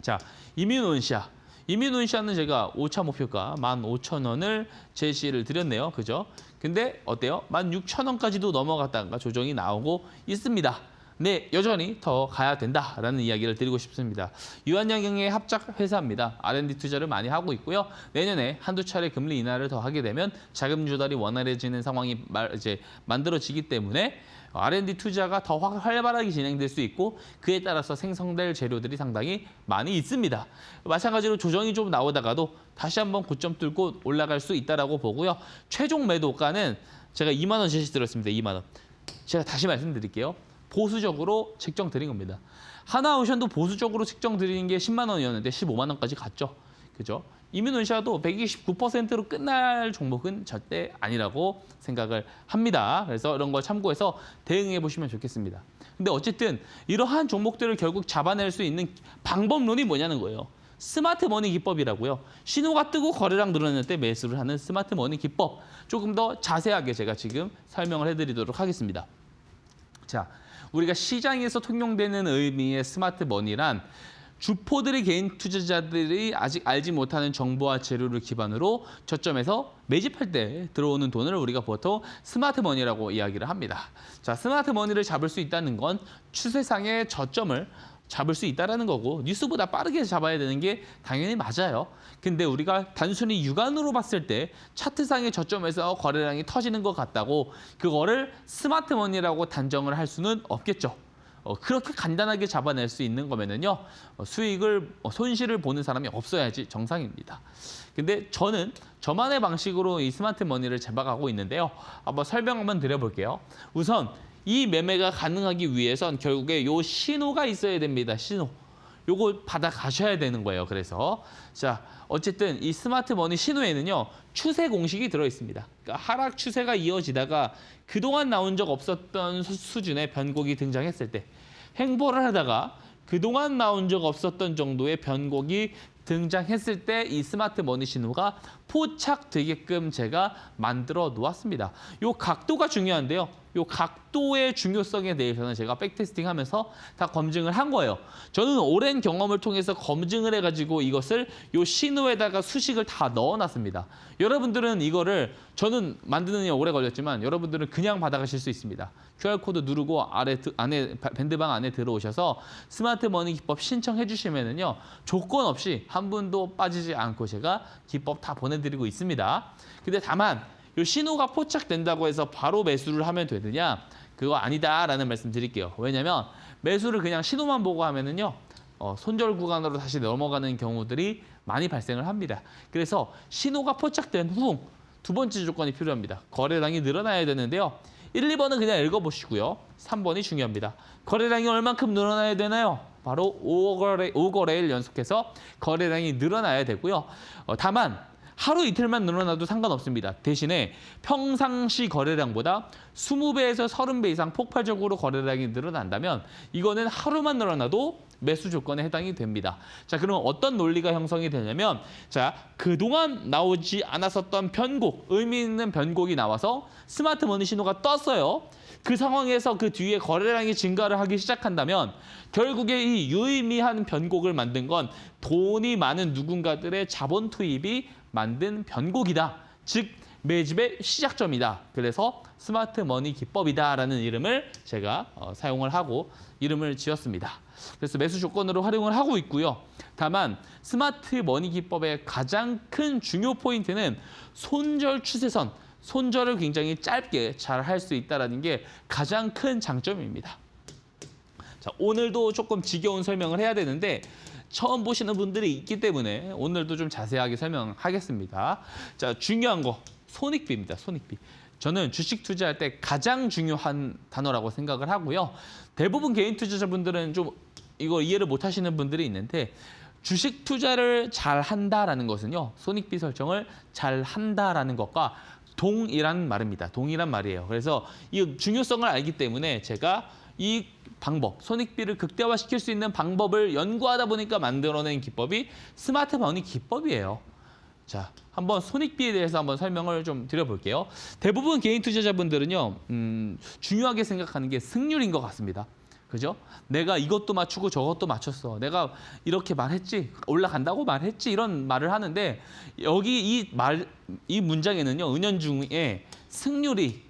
자, 이뮤노인시아. 이뮤노인시아는 제가 5차 목표가 15,000원을 제시를 드렸네요. 그죠? 근데 어때요? 16,000원까지도 넘어갔다가 조정이 나오고 있습니다. 네, 여전히 더 가야 된다라는 이야기를 드리고 싶습니다. 유한양경의 합작 회사입니다. R&D 투자를 많이 하고 있고요. 내년에 한두 차례 금리 인하를 더 하게 되면 자금 조달이 원활해지는 상황이 이제 만들어지기 때문에 R&D 투자가 더 활발하게 진행될 수 있고 그에 따라서 생성될 재료들이 상당히 많이 있습니다. 마찬가지로 조정이 좀 나오다가도 다시 한번 고점 뚫고 올라갈 수 있다라고 보고요. 최종 매도가는 제가 2만 원 제시드렸습니다. 2만 원. 제가 다시 말씀드릴게요. 보수적으로 책정드린 겁니다. 하나오션도 보수적으로 책정드린 게 10만 원이었는데 15만 원까지 갔죠. 그죠? 이민원샤도 129%로 끝날 종목은 절대 아니라고 생각을 합니다. 그래서 이런 걸 참고해서 대응해 보시면 좋겠습니다. 근데 어쨌든 이러한 종목들을 결국 잡아낼 수 있는 방법론이 뭐냐는 거예요. 스마트 머니 기법이라고요. 신호가 뜨고 거래량 늘어날 때 매수를 하는 스마트 머니 기법. 조금 더 자세하게 제가 지금 설명을 해드리도록 하겠습니다. 자, 우리가 시장에서 통용되는 의미의 스마트 머니란 주포들의 개인 투자자들이 아직 알지 못하는 정보와 재료를 기반으로 저점에서 매집할 때 들어오는 돈을 우리가 보통 스마트 머니라고 이야기를 합니다. 자, 스마트 머니를 잡을 수 있다는 건 추세상의 저점을 잡을 수 있다는 거고 뉴스보다 빠르게 잡아야 되는 게 당연히 맞아요. 근데 우리가 단순히 육안으로 봤을 때 차트상의 저점에서 거래량이 터지는 것 같다고 그거를 스마트 머니라고 단정을 할 수는 없겠죠. 그렇게 간단하게 잡아낼 수 있는 거면은요, 손실을 보는 사람이 없어야지 정상입니다. 근데 저는 저만의 방식으로 이 스마트 머니를 잡아가고 있는데요. 한번 설명 한번 드려볼게요. 우선 이 매매가 가능하기 위해선 결국에 요 신호가 있어야 됩니다. 신호. 요거 받아 가셔야 되는 거예요. 그래서 자, 어쨌든 이 스마트 머니 신호에는요. 추세 공식이 들어 있습니다. 그러니까 하락 추세가 이어지다가 그동안 나온 적 없었던 수준의 변곡이 등장했을 때 행보를 하다가 그동안 나온 적 없었던 정도의 변곡이 등장했을 때 이 스마트 머니 신호가 포착되게끔 제가 만들어 놓았습니다. 요 각도가 중요한데요. 요 각도의 중요성에 대해서는 제가 백테스팅 하면서 다 검증을 한 거예요. 저는 오랜 경험을 통해서 검증을 해가지고 이것을 요 신호에다가 수식을 다 넣어놨습니다. 여러분들은 이거를 저는 만드는 데 오래 걸렸지만 여러분들은 그냥 받아가실 수 있습니다. QR코드 누르고 안에 밴드방 안에 들어오셔서 스마트 머니 기법 신청해 주시면은요. 조건 없이 한 분도 빠지지 않고 제가 기법 다 보내드리고 있습니다. 근데 다만 이 신호가 포착된다고 해서 바로 매수를 하면 되느냐? 그거 아니다라는 말씀 드릴게요. 왜냐면 매수를 그냥 신호만 보고 하면은요. 손절 구간으로 다시 넘어가는 경우들이 많이 발생을 합니다. 그래서 신호가 포착된 후 두 번째 조건이 필요합니다. 거래량이 늘어나야 되는데요. 1, 2번은 그냥 읽어보시고요. 3번이 중요합니다. 거래량이 얼만큼 늘어나야 되나요? 바로 5거래일 연속해서 거래량이 늘어나야 되고요. 다만 하루 이틀만 늘어나도 상관없습니다. 대신에 평상시 거래량보다 20배에서 30배 이상 폭발적으로 거래량이 늘어난다면 이거는 하루만 늘어나도 매수 조건에 해당이 됩니다. 자, 그럼 어떤 논리가 형성이 되냐면 자, 그동안 나오지 않았었던 변곡, 의미 있는 변곡이 나와서 스마트 머니 신호가 떴어요. 그 상황에서 그 뒤에 거래량이 증가를 하기 시작한다면 결국에 이 유의미한 변곡을 만든 건 돈이 많은 누군가들의 자본 투입이 만든 변곡이다. 즉 매집의 시작점이다. 그래서 스마트 머니 기법이다라는 이름을 제가 사용을 하고 이름을 지었습니다. 그래서 매수 조건으로 활용을 하고 있고요. 다만 스마트 머니 기법의 가장 큰 중요 포인트는 손절 추세선, 손절을 굉장히 짧게 잘 할 수 있다는 게 가장 큰 장점입니다. 자, 오늘도 조금 지겨운 설명을 해야 되는데 처음 보시는 분들이 있기 때문에 오늘도 좀 자세하게 설명하겠습니다. 자, 중요한 거 손익비입니다. 손익비. 저는 주식 투자할 때 가장 중요한 단어라고 생각을 하고요. 대부분 개인 투자자분들은 좀 이거 이해를 못 하시는 분들이 있는데 주식 투자를 잘 한다라는 것은요. 손익비 설정을 잘 한다라는 것과 동일한 말입니다. 동일한 말이에요. 그래서 이 중요성을 알기 때문에 제가 이 방법, 손익비를 극대화시킬 수 있는 방법을 연구하다 보니까 만들어낸 기법이 스마트 머니 기법이에요. 자, 한번 손익비에 대해서 한번 설명을 좀 드려볼게요. 대부분 개인 투자자분들은요, 중요하게 생각하는 게 승률인 것 같습니다. 그죠? 내가 이것도 맞추고 저것도 맞췄어. 내가 이렇게 말했지, 올라간다고 말했지, 이런 말을 하는데 여기 이 문장에는요, 은연중에 승률이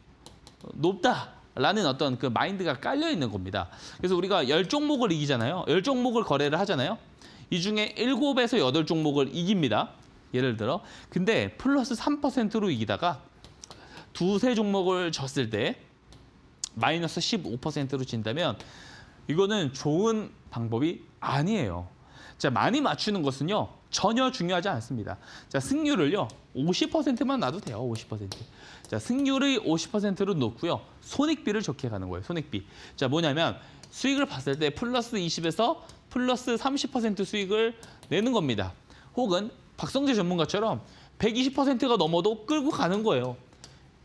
높다, 라는 어떤 그 마인드가 깔려 있는 겁니다. 그래서 우리가 10종목을 이기잖아요. 10종목을 거래를 하잖아요. 이 중에 7에서 8종목을 이깁니다. 예를 들어. 근데 플러스 3%로 이기다가 두세 종목을 졌을 때 마이너스 15%로 진다면 이거는 좋은 방법이 아니에요. 자, 많이 맞추는 것은요. 전혀 중요하지 않습니다. 자, 승률을요. 50%만 놔도 돼요. 50%. 자, 승률의 50%로 놓고요. 손익비를 좋게 가는 거예요. 손익비. 자, 뭐냐면 수익을 봤을 때 플러스 20에서 플러스 30% 수익을 내는 겁니다. 혹은 박성재 전문가처럼 120%가 넘어도 끌고 가는 거예요.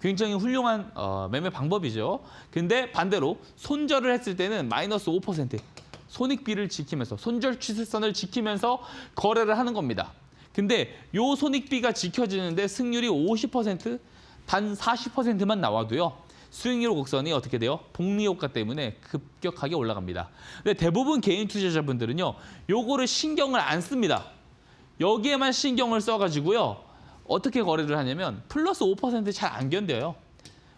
굉장히 훌륭한 매매 방법이죠. 근데 반대로 손절을 했을 때는 마이너스 5%. 손익비를 지키면서 손절 추세선을 지키면서 거래를 하는 겁니다. 근데 요 손익비가 지켜지는데 승률이 50%, 단 40%만 나와도요. 수익률 곡선이 어떻게 돼요? 복리 효과 때문에 급격하게 올라갑니다. 근데 대부분 개인 투자자분들은요. 요거를 신경을 안 씁니다. 여기에만 신경을 써가지고요. 어떻게 거래를 하냐면 플러스 5% 잘 안 견뎌요.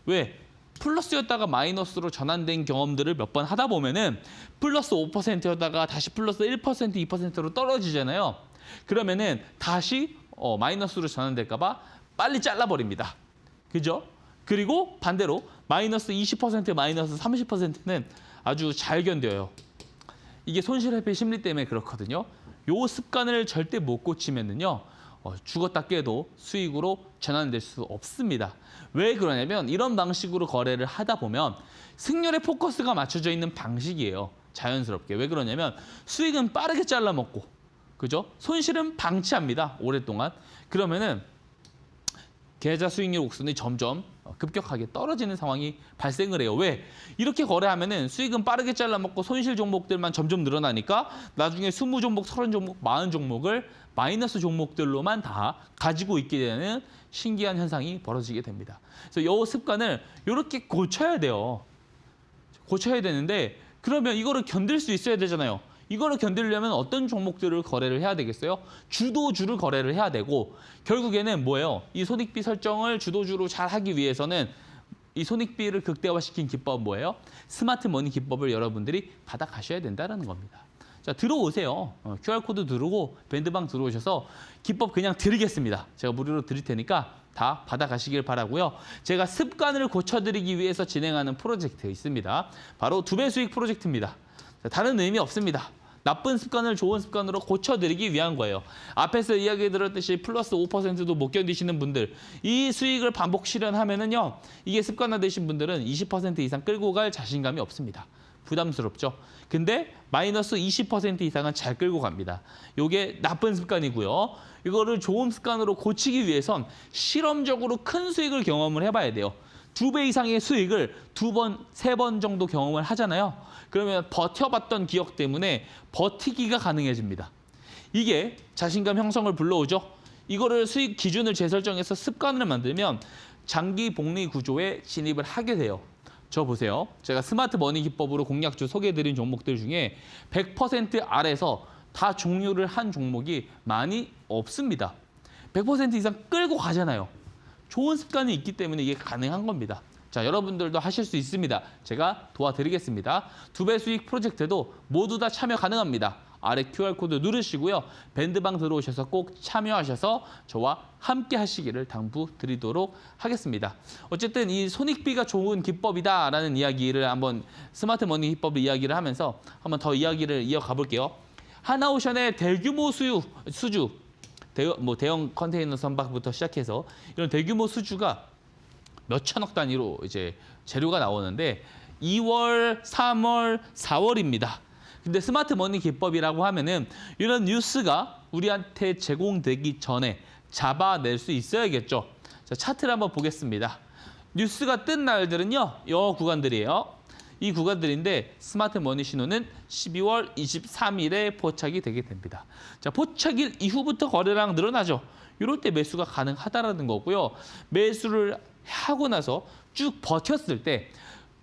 왜? 플러스였다가 마이너스로 전환된 경험들을 몇 번 하다 보면은 플러스 5%였다가 다시 플러스 1%, 2%로 떨어지잖아요. 그러면은 다시 마이너스로 전환될까 봐 빨리 잘라버립니다. 그죠? 그리고 반대로 마이너스 20%, 마이너스 30%는 아주 잘 견뎌요. 이게 손실회피 심리 때문에 그렇거든요. 요 습관을 절대 못 고치면은요. 죽었다 깨도 수익으로 전환될 수 없습니다. 왜 그러냐면 이런 방식으로 거래를 하다 보면 승률에 포커스가 맞춰져 있는 방식이에요. 자연스럽게. 왜 그러냐면 수익은 빠르게 잘라먹고 그죠? 손실은 방치합니다. 오랫동안. 그러면은 계좌 수익률 곡선이 점점 급격하게 떨어지는 상황이 발생을 해요. 왜? 이렇게 거래하면은 수익은 빠르게 잘라먹고 손실 종목들만 점점 늘어나니까 나중에 20종목, 30종목, 40종목을 마이너스 종목들로만 다 가지고 있게 되는 신기한 현상이 벌어지게 됩니다. 그래서 이 습관을 이렇게 고쳐야 돼요. 고쳐야 되는데 그러면 이거를 견딜 수 있어야 되잖아요. 이거를 견디려면 어떤 종목들을 거래를 해야 되겠어요? 주도주를 거래를 해야 되고 결국에는 뭐예요? 이 손익비 설정을 주도주로 잘 하기 위해서는 이 손익비를 극대화시킨 기법은 뭐예요? 스마트 머니 기법을 여러분들이 받아 가셔야 된다는 겁니다. 자, 들어오세요. QR코드 누르고 밴드방 들어오셔서 기법 그냥 드리겠습니다. 제가 무료로 드릴 테니까 다 받아가시길 바라고요. 제가 습관을 고쳐드리기 위해서 진행하는 프로젝트 있습니다. 바로 2배 수익 프로젝트입니다. 자, 다른 의미 없습니다. 나쁜 습관을 좋은 습관으로 고쳐드리기 위한 거예요. 앞에서 이야기 들었듯이 플러스 5%도 못 견디시는 분들, 이 수익을 반복 실현하면은요, 이게 습관화되신 분들은 20% 이상 끌고 갈 자신감이 없습니다. 부담스럽죠. 근데 마이너스 20% 이상은 잘 끌고 갑니다. 이게 나쁜 습관이고요. 이거를 좋은 습관으로 고치기 위해선 실험적으로 큰 수익을 경험을 해봐야 돼요. 2배 이상의 수익을 2번, 3번 정도 경험을 하잖아요. 그러면 버텨봤던 기억 때문에 버티기가 가능해집니다. 이게 자신감 형성을 불러오죠. 이거를 수익 기준을 재설정해서 습관을 만들면 장기 복리 구조에 진입을 하게 돼요. 저 보세요. 제가 스마트 머니 기법으로 공략주 소개해드린 종목들 중에 100% 아래서 다 종료를 한 종목이 많이 없습니다. 100% 이상 끌고 가잖아요. 좋은 습관이 있기 때문에 이게 가능한 겁니다. 자, 여러분들도 하실 수 있습니다. 제가 도와드리겠습니다. 2배 수익 프로젝트도 모두 다 참여 가능합니다. 아래 QR코드 누르시고요. 밴드방 들어오셔서 꼭 참여하셔서 저와 함께 하시기를 당부드리도록 하겠습니다. 어쨌든 이 손익비가 좋은 기법이다라는 이야기를 한번 스마트 머니 기법을 이야기를 하면서 한번 더 이야기를 이어가 볼게요. 하나오션의 대규모 수주, 대형 컨테이너 선박부터 시작해서 이런 대규모 수주가 몇 천억 단위로 이제 재료가 나오는데 2월, 3월, 4월입니다. 근데 스마트 머니 기법이라고 하면은 이런 뉴스가 우리한테 제공되기 전에 잡아낼 수 있어야겠죠. 자, 차트를 한번 보겠습니다. 뉴스가 뜬 날들은요, 이 구간들이에요. 이 구간들인데 스마트 머니 신호는 12월 23일에 포착이 되게 됩니다. 자, 포착일 이후부터 거래량 늘어나죠. 이럴 때 매수가 가능하다라는 거고요. 매수를 하고 나서 쭉 버텼을 때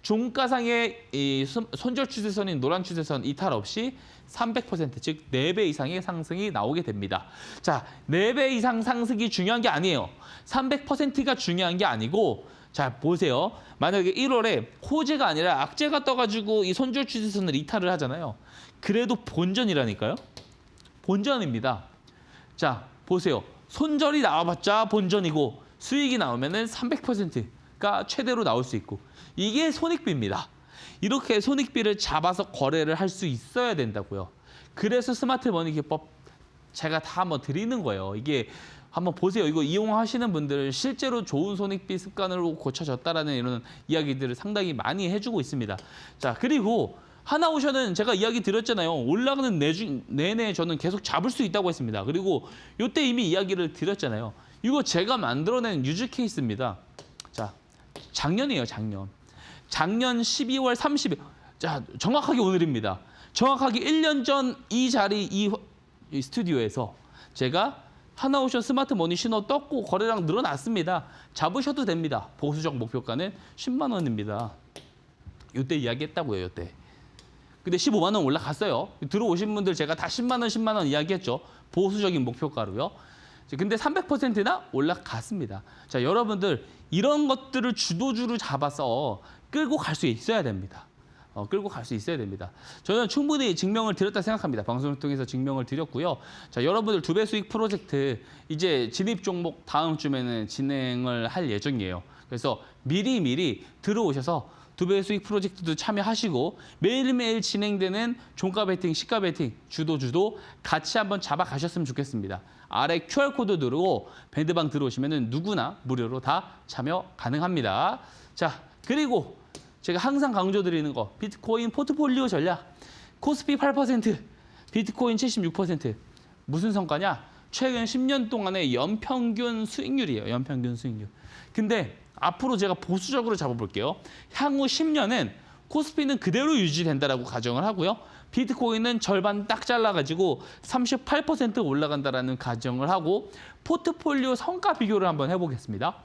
종가상의 이 손절 추세선인 노란 추세선 이탈 없이 300% 즉 4배 이상의 상승이 나오게 됩니다. 자, 4배 이상 상승이 중요한 게 아니에요. 300%가 중요한 게 아니고 자, 보세요. 만약에 1월에 호재가 아니라 악재가 떠가지고 이 손절 추세선을 이탈을 하잖아요. 그래도 본전이라니까요. 본전입니다. 자, 보세요. 손절이 나와봤자 본전이고 수익이 나오면은 300%가 최대로 나올 수 있고 이게 손익비입니다. 이렇게 손익비를 잡아서 거래를 할 수 있어야 된다고요. 그래서 스마트 머니 기법 제가 다 한번 드리는 거예요. 이게 한번 보세요. 이거 이용하시는 분들 실제로 좋은 손익비 습관으로 고쳐졌다라는 이런 이야기들을 상당히 많이 해주고 있습니다. 자, 그리고 하나오션은 제가 이야기 드렸잖아요. 올라가는 내내 저는 계속 잡을 수 있다고 했습니다. 그리고 이때 이미 이야기를 드렸잖아요. 이거 제가 만들어낸 유즈 케이스입니다. 자, 작년이에요, 작년. 작년 12월 30일. 자, 정확하게 오늘입니다. 정확하게 1년 전 이 자리, 이 스튜디오에서 제가 하나오션 스마트 머니 신호 떴고 거래량 늘어났습니다. 잡으셔도 됩니다. 보수적 목표가는 10만 원입니다. 이때 이야기했다고요, 이때. 근데 15만 원 올라갔어요. 들어오신 분들 제가 다 10만 원 이야기했죠. 보수적인 목표가로요. 근데 300%나 올라갔습니다. 자, 여러분들 이런 것들을 주도주로 잡아서 끌고 갈 수 있어야 됩니다. 끌고 갈 수 있어야 됩니다. 저는 충분히 증명을 드렸다 생각합니다. 방송을 통해서 증명을 드렸고요. 자, 여러분들 2배 수익 프로젝트 이제 진입 종목 다음 주에는 진행을 할 예정이에요. 그래서 미리 들어오셔서 2배 수익 프로젝트도 참여하시고 매일매일 진행되는 종가 베팅, 시가 베팅, 주도 같이 한번 잡아가셨으면 좋겠습니다. 아래 QR코드 누르고 밴드방 들어오시면 누구나 무료로 다 참여 가능합니다. 자, 그리고 제가 항상 강조드리는 거 비트코인 포트폴리오 전략 코스피 8%, 비트코인 76%. 무슨 성과냐? 최근 10년 동안의 연평균 수익률이에요. 연평균 수익률. 근데 앞으로 제가 보수적으로 잡아볼게요. 향후 10년은 코스피는 그대로 유지된다라고 가정을 하고요. 비트코인은 절반 딱 잘라가지고 38% 올라간다라는 가정을 하고 포트폴리오 성과 비교를 한번 해보겠습니다.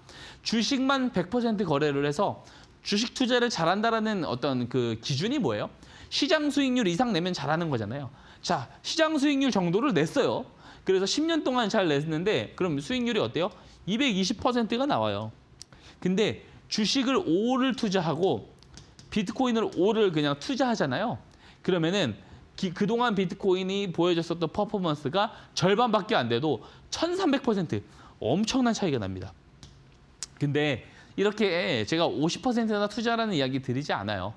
주식만 100% 거래를 해서 주식 투자를 잘한다라는 어떤 그 기준이 뭐예요? 시장 수익률 이상 내면 잘하는 거잖아요. 자, 시장 수익률 정도를 냈어요. 그래서 10년 동안 잘 냈는데 그럼 수익률이 어때요? 220%가 나와요. 근데 주식을 5를 투자하고 비트코인을 5를 그냥 투자하잖아요. 그러면은 그동안 비트코인이 보여줬었던 퍼포먼스가 절반밖에 안 돼도 1300% 엄청난 차이가 납니다. 근데 이렇게 제가 50%나 투자라는 이야기 드리지 않아요.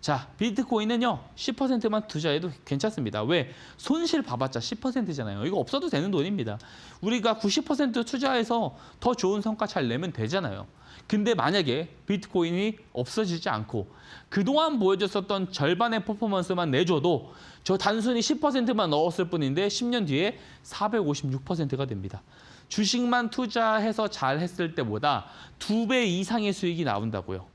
자, 비트코인은요 10%만 투자해도 괜찮습니다. 왜? 손실 봐봤자 10%잖아요. 이거 없어도 되는 돈입니다. 우리가 90% 투자해서 더 좋은 성과 잘 내면 되잖아요. 근데 만약에 비트코인이 없어지지 않고 그동안 보여줬었던 절반의 퍼포먼스만 내줘도 저 단순히 10%만 넣었을 뿐인데 10년 뒤에 456%가 됩니다. 주식만 투자해서 잘 했을 때보다 2배 이상의 수익이 나온다고요.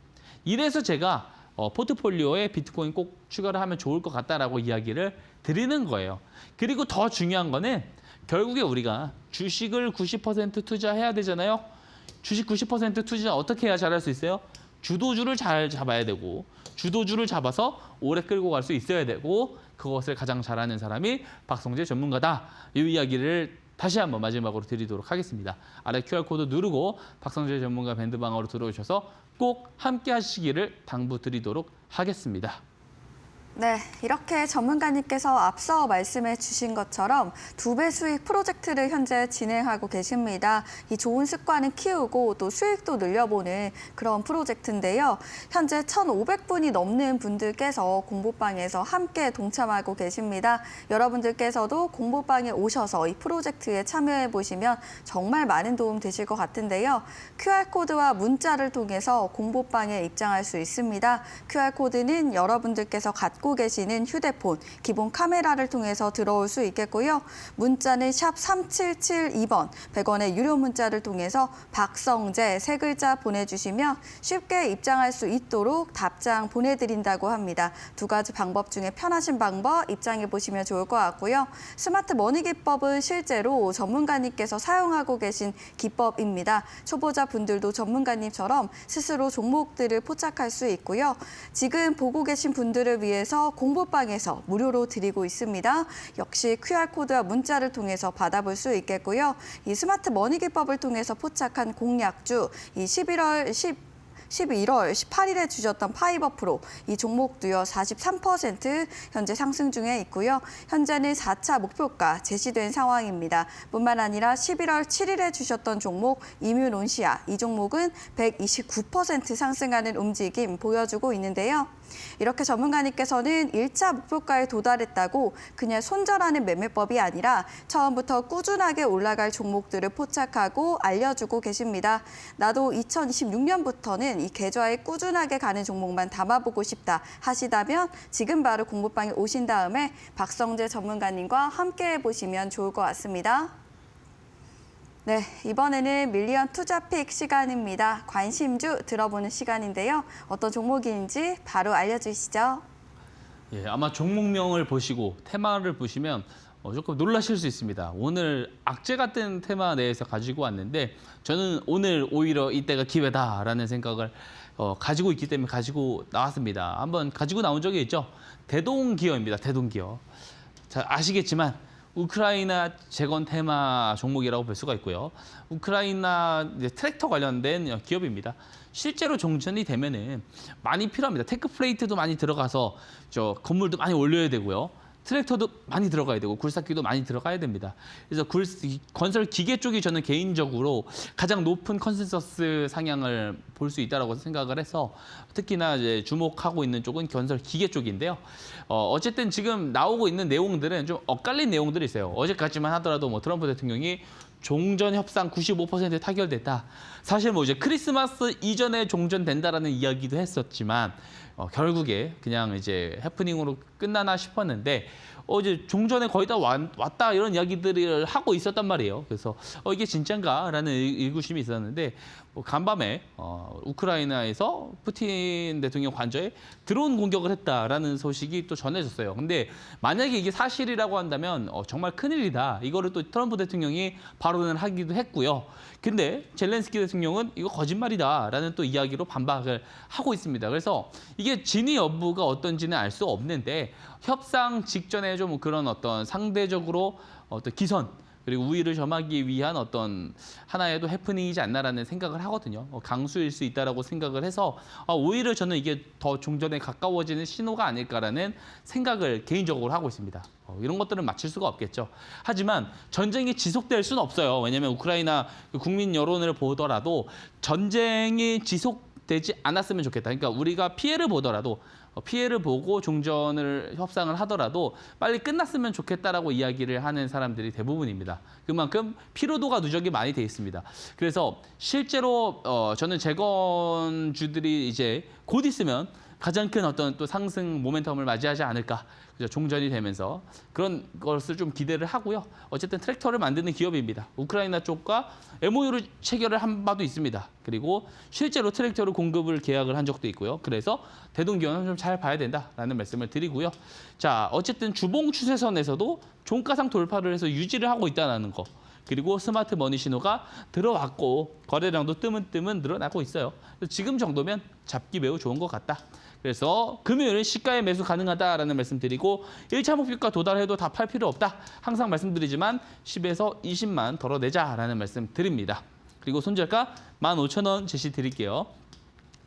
이래서 제가 포트폴리오에 비트코인 꼭 추가를 하면 좋을 것 같다라고 이야기를 드리는 거예요. 그리고 더 중요한 거는 결국에 우리가 주식을 90% 투자해야 되잖아요. 주식 90% 투자 어떻게 해야 잘할 수 있어요? 주도주를 잘 잡아야 되고 주도주를 잡아서 오래 끌고 갈 수 있어야 되고 그것을 가장 잘하는 사람이 박성재 전문가다. 이 이야기를 다시 한번 마지막으로 드리도록 하겠습니다. 아래 QR코드 누르고 박성재 전문가 밴드방으로 들어오셔서 꼭 함께 하시기를 당부드리도록 하겠습니다. 네, 이렇게 전문가님께서 앞서 말씀해 주신 것처럼 2배 수익 프로젝트를 현재 진행하고 계십니다. 이 좋은 습관을 키우고 또 수익도 늘려보는 그런 프로젝트인데요. 현재 1,500분이 넘는 분들께서 공부방에서 함께 동참하고 계십니다. 여러분들께서도 공부방에 오셔서 이 프로젝트에 참여해 보시면 정말 많은 도움 되실 것 같은데요. QR코드와 문자를 통해서 공부방에 입장할 수 있습니다. QR코드는 여러분들께서 갖고 계시는 휴대폰, 기본 카메라를 통해서 들어올 수 있겠고요. 문자는 샵 3772번, 100원의 유료 문자를 통해서 박성재 3글자 보내주시면 쉽게 입장할 수 있도록 답장 보내드린다고 합니다. 2가지 방법 중에 편하신 방법 입장해 보시면 좋을 것 같고요. 스마트 머니 기법은 실제로 전문가님께서 사용하고 계신 기법입니다. 초보자 분들도 전문가님처럼 스스로 종목들을 포착할 수 있고요. 지금 보고 계신 분들을 위해서 공부방에서 무료로 드리고 있습니다. 역시 QR코드와 문자를 통해서 받아볼 수 있겠고요. 이 스마트 머니 기법을 통해서 포착한 공략주, 이 11월 11월 18일에 주셨던 파이버프로 이 종목도요 43% 현재 상승 중에 있고요. 현재는 4차 목표가 제시된 상황입니다. 뿐만 아니라 11월 7일에 주셨던 종목 이뮤논시아 이 종목은 129% 상승하는 움직임 보여주고 있는데요. 이렇게 전문가님께서는 1차 목표가에 도달했다고 그냥 손절하는 매매법이 아니라 처음부터 꾸준하게 올라갈 종목들을 포착하고 알려주고 계십니다. 나도 2026년부터는 이 계좌에 꾸준하게 가는 종목만 담아보고 싶다 하시다면 지금 바로 공부방에 오신 다음에 박성재 전문가님과 함께 해보시면 좋을 것 같습니다. 네, 이번에는 밀리언 투자픽 시간입니다. 관심주 들어보는 시간인데요. 어떤 종목인지 바로 알려주시죠. 예, 아마 종목명을 보시고 테마를 보시면 조금 놀라실 수 있습니다. 오늘 악재 같은 테마 내에서 가지고 왔는데 저는 오늘 오히려 이때가 기회다라는 생각을 가지고 있기 때문에 가지고 나왔습니다. 한번 가지고 나온 적이 있죠. 대동기어입니다. 대동기어. 자, 아시겠지만 우크라이나 재건 테마 종목이라고 볼 수가 있고요. 우크라이나 트랙터 관련된 기업입니다. 실제로 종전이 되면은 많이 필요합니다. 테크 플레이트도 많이 들어가서 건물도 많이 올려야 되고요. 트랙터도 많이 들어가야 되고 굴삭기도 많이 들어가야 됩니다. 그래서 건설 기계 쪽이 저는 개인적으로 가장 높은 컨센서스 상향을 볼 수 있다고 생각을 해서 특히나 이제 주목하고 있는 쪽은 건설 기계 쪽인데요. 어쨌든 지금 나오고 있는 내용들은 좀 엇갈린 내용들이 있어요. 어제까지만 하더라도 뭐 트럼프 대통령이 종전 협상 95% 타결됐다. 사실 뭐 이제 크리스마스 이전에 종전된다라는 이야기도 했었지만 결국에 그냥 이제 해프닝으로 끝나나 싶었는데 이제 종전에 거의 다 왔다 이런 이야기들을 하고 있었단 말이에요. 그래서 이게 진짠가라는 의구심이 있었는데 간밤에 우크라이나에서 푸틴 대통령 관저에 드론 공격을 했다라는 소식이 또 전해졌어요. 근데 만약에 이게 사실이라고 한다면 정말 큰일이다. 이거를 또 트럼프 대통령이 발언을 하기도 했고요. 근데 젤렌스키 대통령은 이거 거짓말이다라는 또 이야기로 반박을 하고 있습니다. 그래서 이게 진위 여부가 어떤지는 알 수 없는데 협상 직전에 좀 그런 어떤 상대적으로 어떤 기선 그리고 우위를 점하기 위한 어떤 하나의 또 해프닝이지 않나라는 생각을 하거든요. 강수일 수 있다라고 생각을 해서 오히려 저는 이게 더 종전에 가까워지는 신호가 아닐까라는 생각을 개인적으로 하고 있습니다. 이런 것들은 맞출 수가 없겠죠. 하지만 전쟁이 지속될 수는 없어요. 왜냐하면 우크라이나 국민 여론을 보더라도 전쟁이 지속되지 않았으면 좋겠다. 그러니까 우리가 피해를 보더라도 피해를 보고 종전을 협상을 하더라도 빨리 끝났으면 좋겠다라고 이야기를 하는 사람들이 대부분입니다. 그만큼 피로도가 누적이 많이 돼 있습니다. 그래서 실제로 저는 재건주들이 이제 곧 있으면 가장 큰 어떤 또 상승 모멘텀을 맞이하지 않을까. 그죠? 종전이 되면서 그런 것을 좀 기대를 하고요. 어쨌든 트랙터를 만드는 기업입니다. 우크라이나 쪽과 MOU를 체결을 한 바도 있습니다. 그리고 실제로 트랙터를 공급을 계약을 한 적도 있고요. 그래서 대동기어는 좀 잘 봐야 된다라는 말씀을 드리고요. 자, 어쨌든 주봉 추세선에서도 종가상 돌파를 해서 유지를 하고 있다는 거. 그리고 스마트 머니 신호가 들어왔고 거래량도 뜨문뜨문 늘어나고 있어요. 지금 정도면 잡기 매우 좋은 것 같다. 그래서 금요일은 시가에 매수 가능하다라는 말씀 드리고 1차 목표가 도달해도 다 팔 필요 없다. 항상 말씀드리지만 10에서 20만 덜어내자라는 말씀 드립니다. 그리고 손절가 15,000원 제시 드릴게요.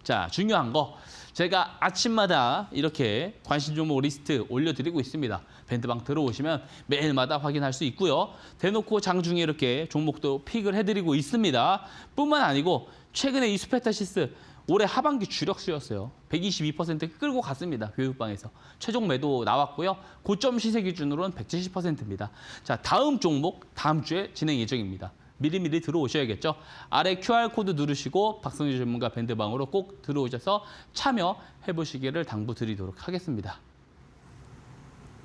자, 중요한 거. 제가 아침마다 이렇게 관심 종목 리스트 올려드리고 있습니다. 밴드방 들어오시면 매일마다 확인할 수 있고요. 대놓고 장중에 이렇게 종목도 픽을 해드리고 있습니다. 뿐만 아니고 최근에 이 스페타시스 올해 하반기 주력수였어요. 122% 끌고 갔습니다. 교육방에서. 최종 매도 나왔고요. 고점 시세 기준으로는 170%입니다. 자, 다음 종목 다음 주에 진행 예정입니다. 미리미리 들어오셔야겠죠. 아래 QR코드 누르시고 박성재 전문가 밴드방으로 꼭 들어오셔서 참여해보시기를 당부드리도록 하겠습니다.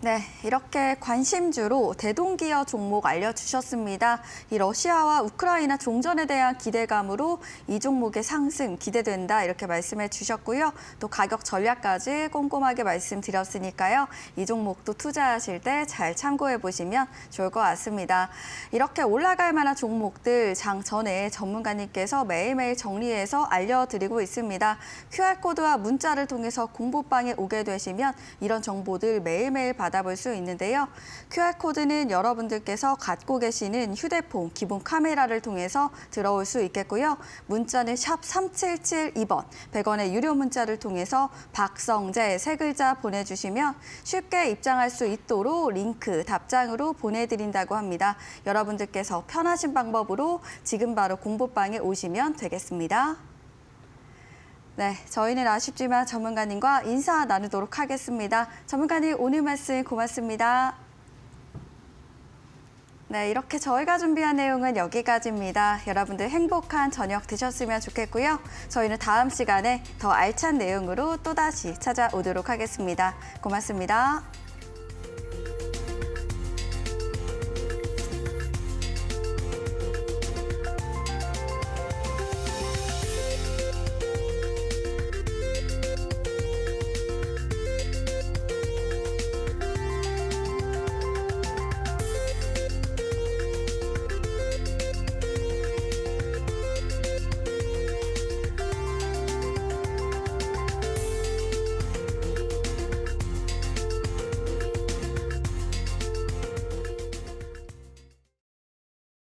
네, 이렇게 관심주로 대동기어 종목 알려주셨습니다. 이 러시아와 우크라이나 종전에 대한 기대감으로 이 종목의 상승 기대된다 이렇게 말씀해 주셨고요. 또 가격 전략까지 꼼꼼하게 말씀드렸으니까요. 이 종목도 투자하실 때 잘 참고해 보시면 좋을 것 같습니다. 이렇게 올라갈 만한 종목들 장 전에 전문가님께서 매일매일 정리해서 알려드리고 있습니다. QR코드와 문자를 통해서 공부방에 오게 되시면 이런 정보들 매일매일 받으시면 받아볼 수 있는데요. QR코드는 여러분들께서 갖고 계시는 휴대폰 기본 카메라를 통해서 들어올 수 있겠고요. 문자는 샵 3772번, 100원의 유료 문자를 통해서 박성재 세 글자 보내주시면 쉽게 입장할 수 있도록 링크 답장으로 보내드린다고 합니다. 여러분들께서 편하신 방법으로 지금 바로 공부방에 오시면 되겠습니다. 네, 저희는 아쉽지만 전문가님과 인사 나누도록 하겠습니다. 전문가님 오늘 말씀 고맙습니다. 네, 이렇게 저희가 준비한 내용은 여기까지입니다. 여러분들 행복한 저녁 되셨으면 좋겠고요. 저희는 다음 시간에 더 알찬 내용으로 또다시 찾아오도록 하겠습니다. 고맙습니다.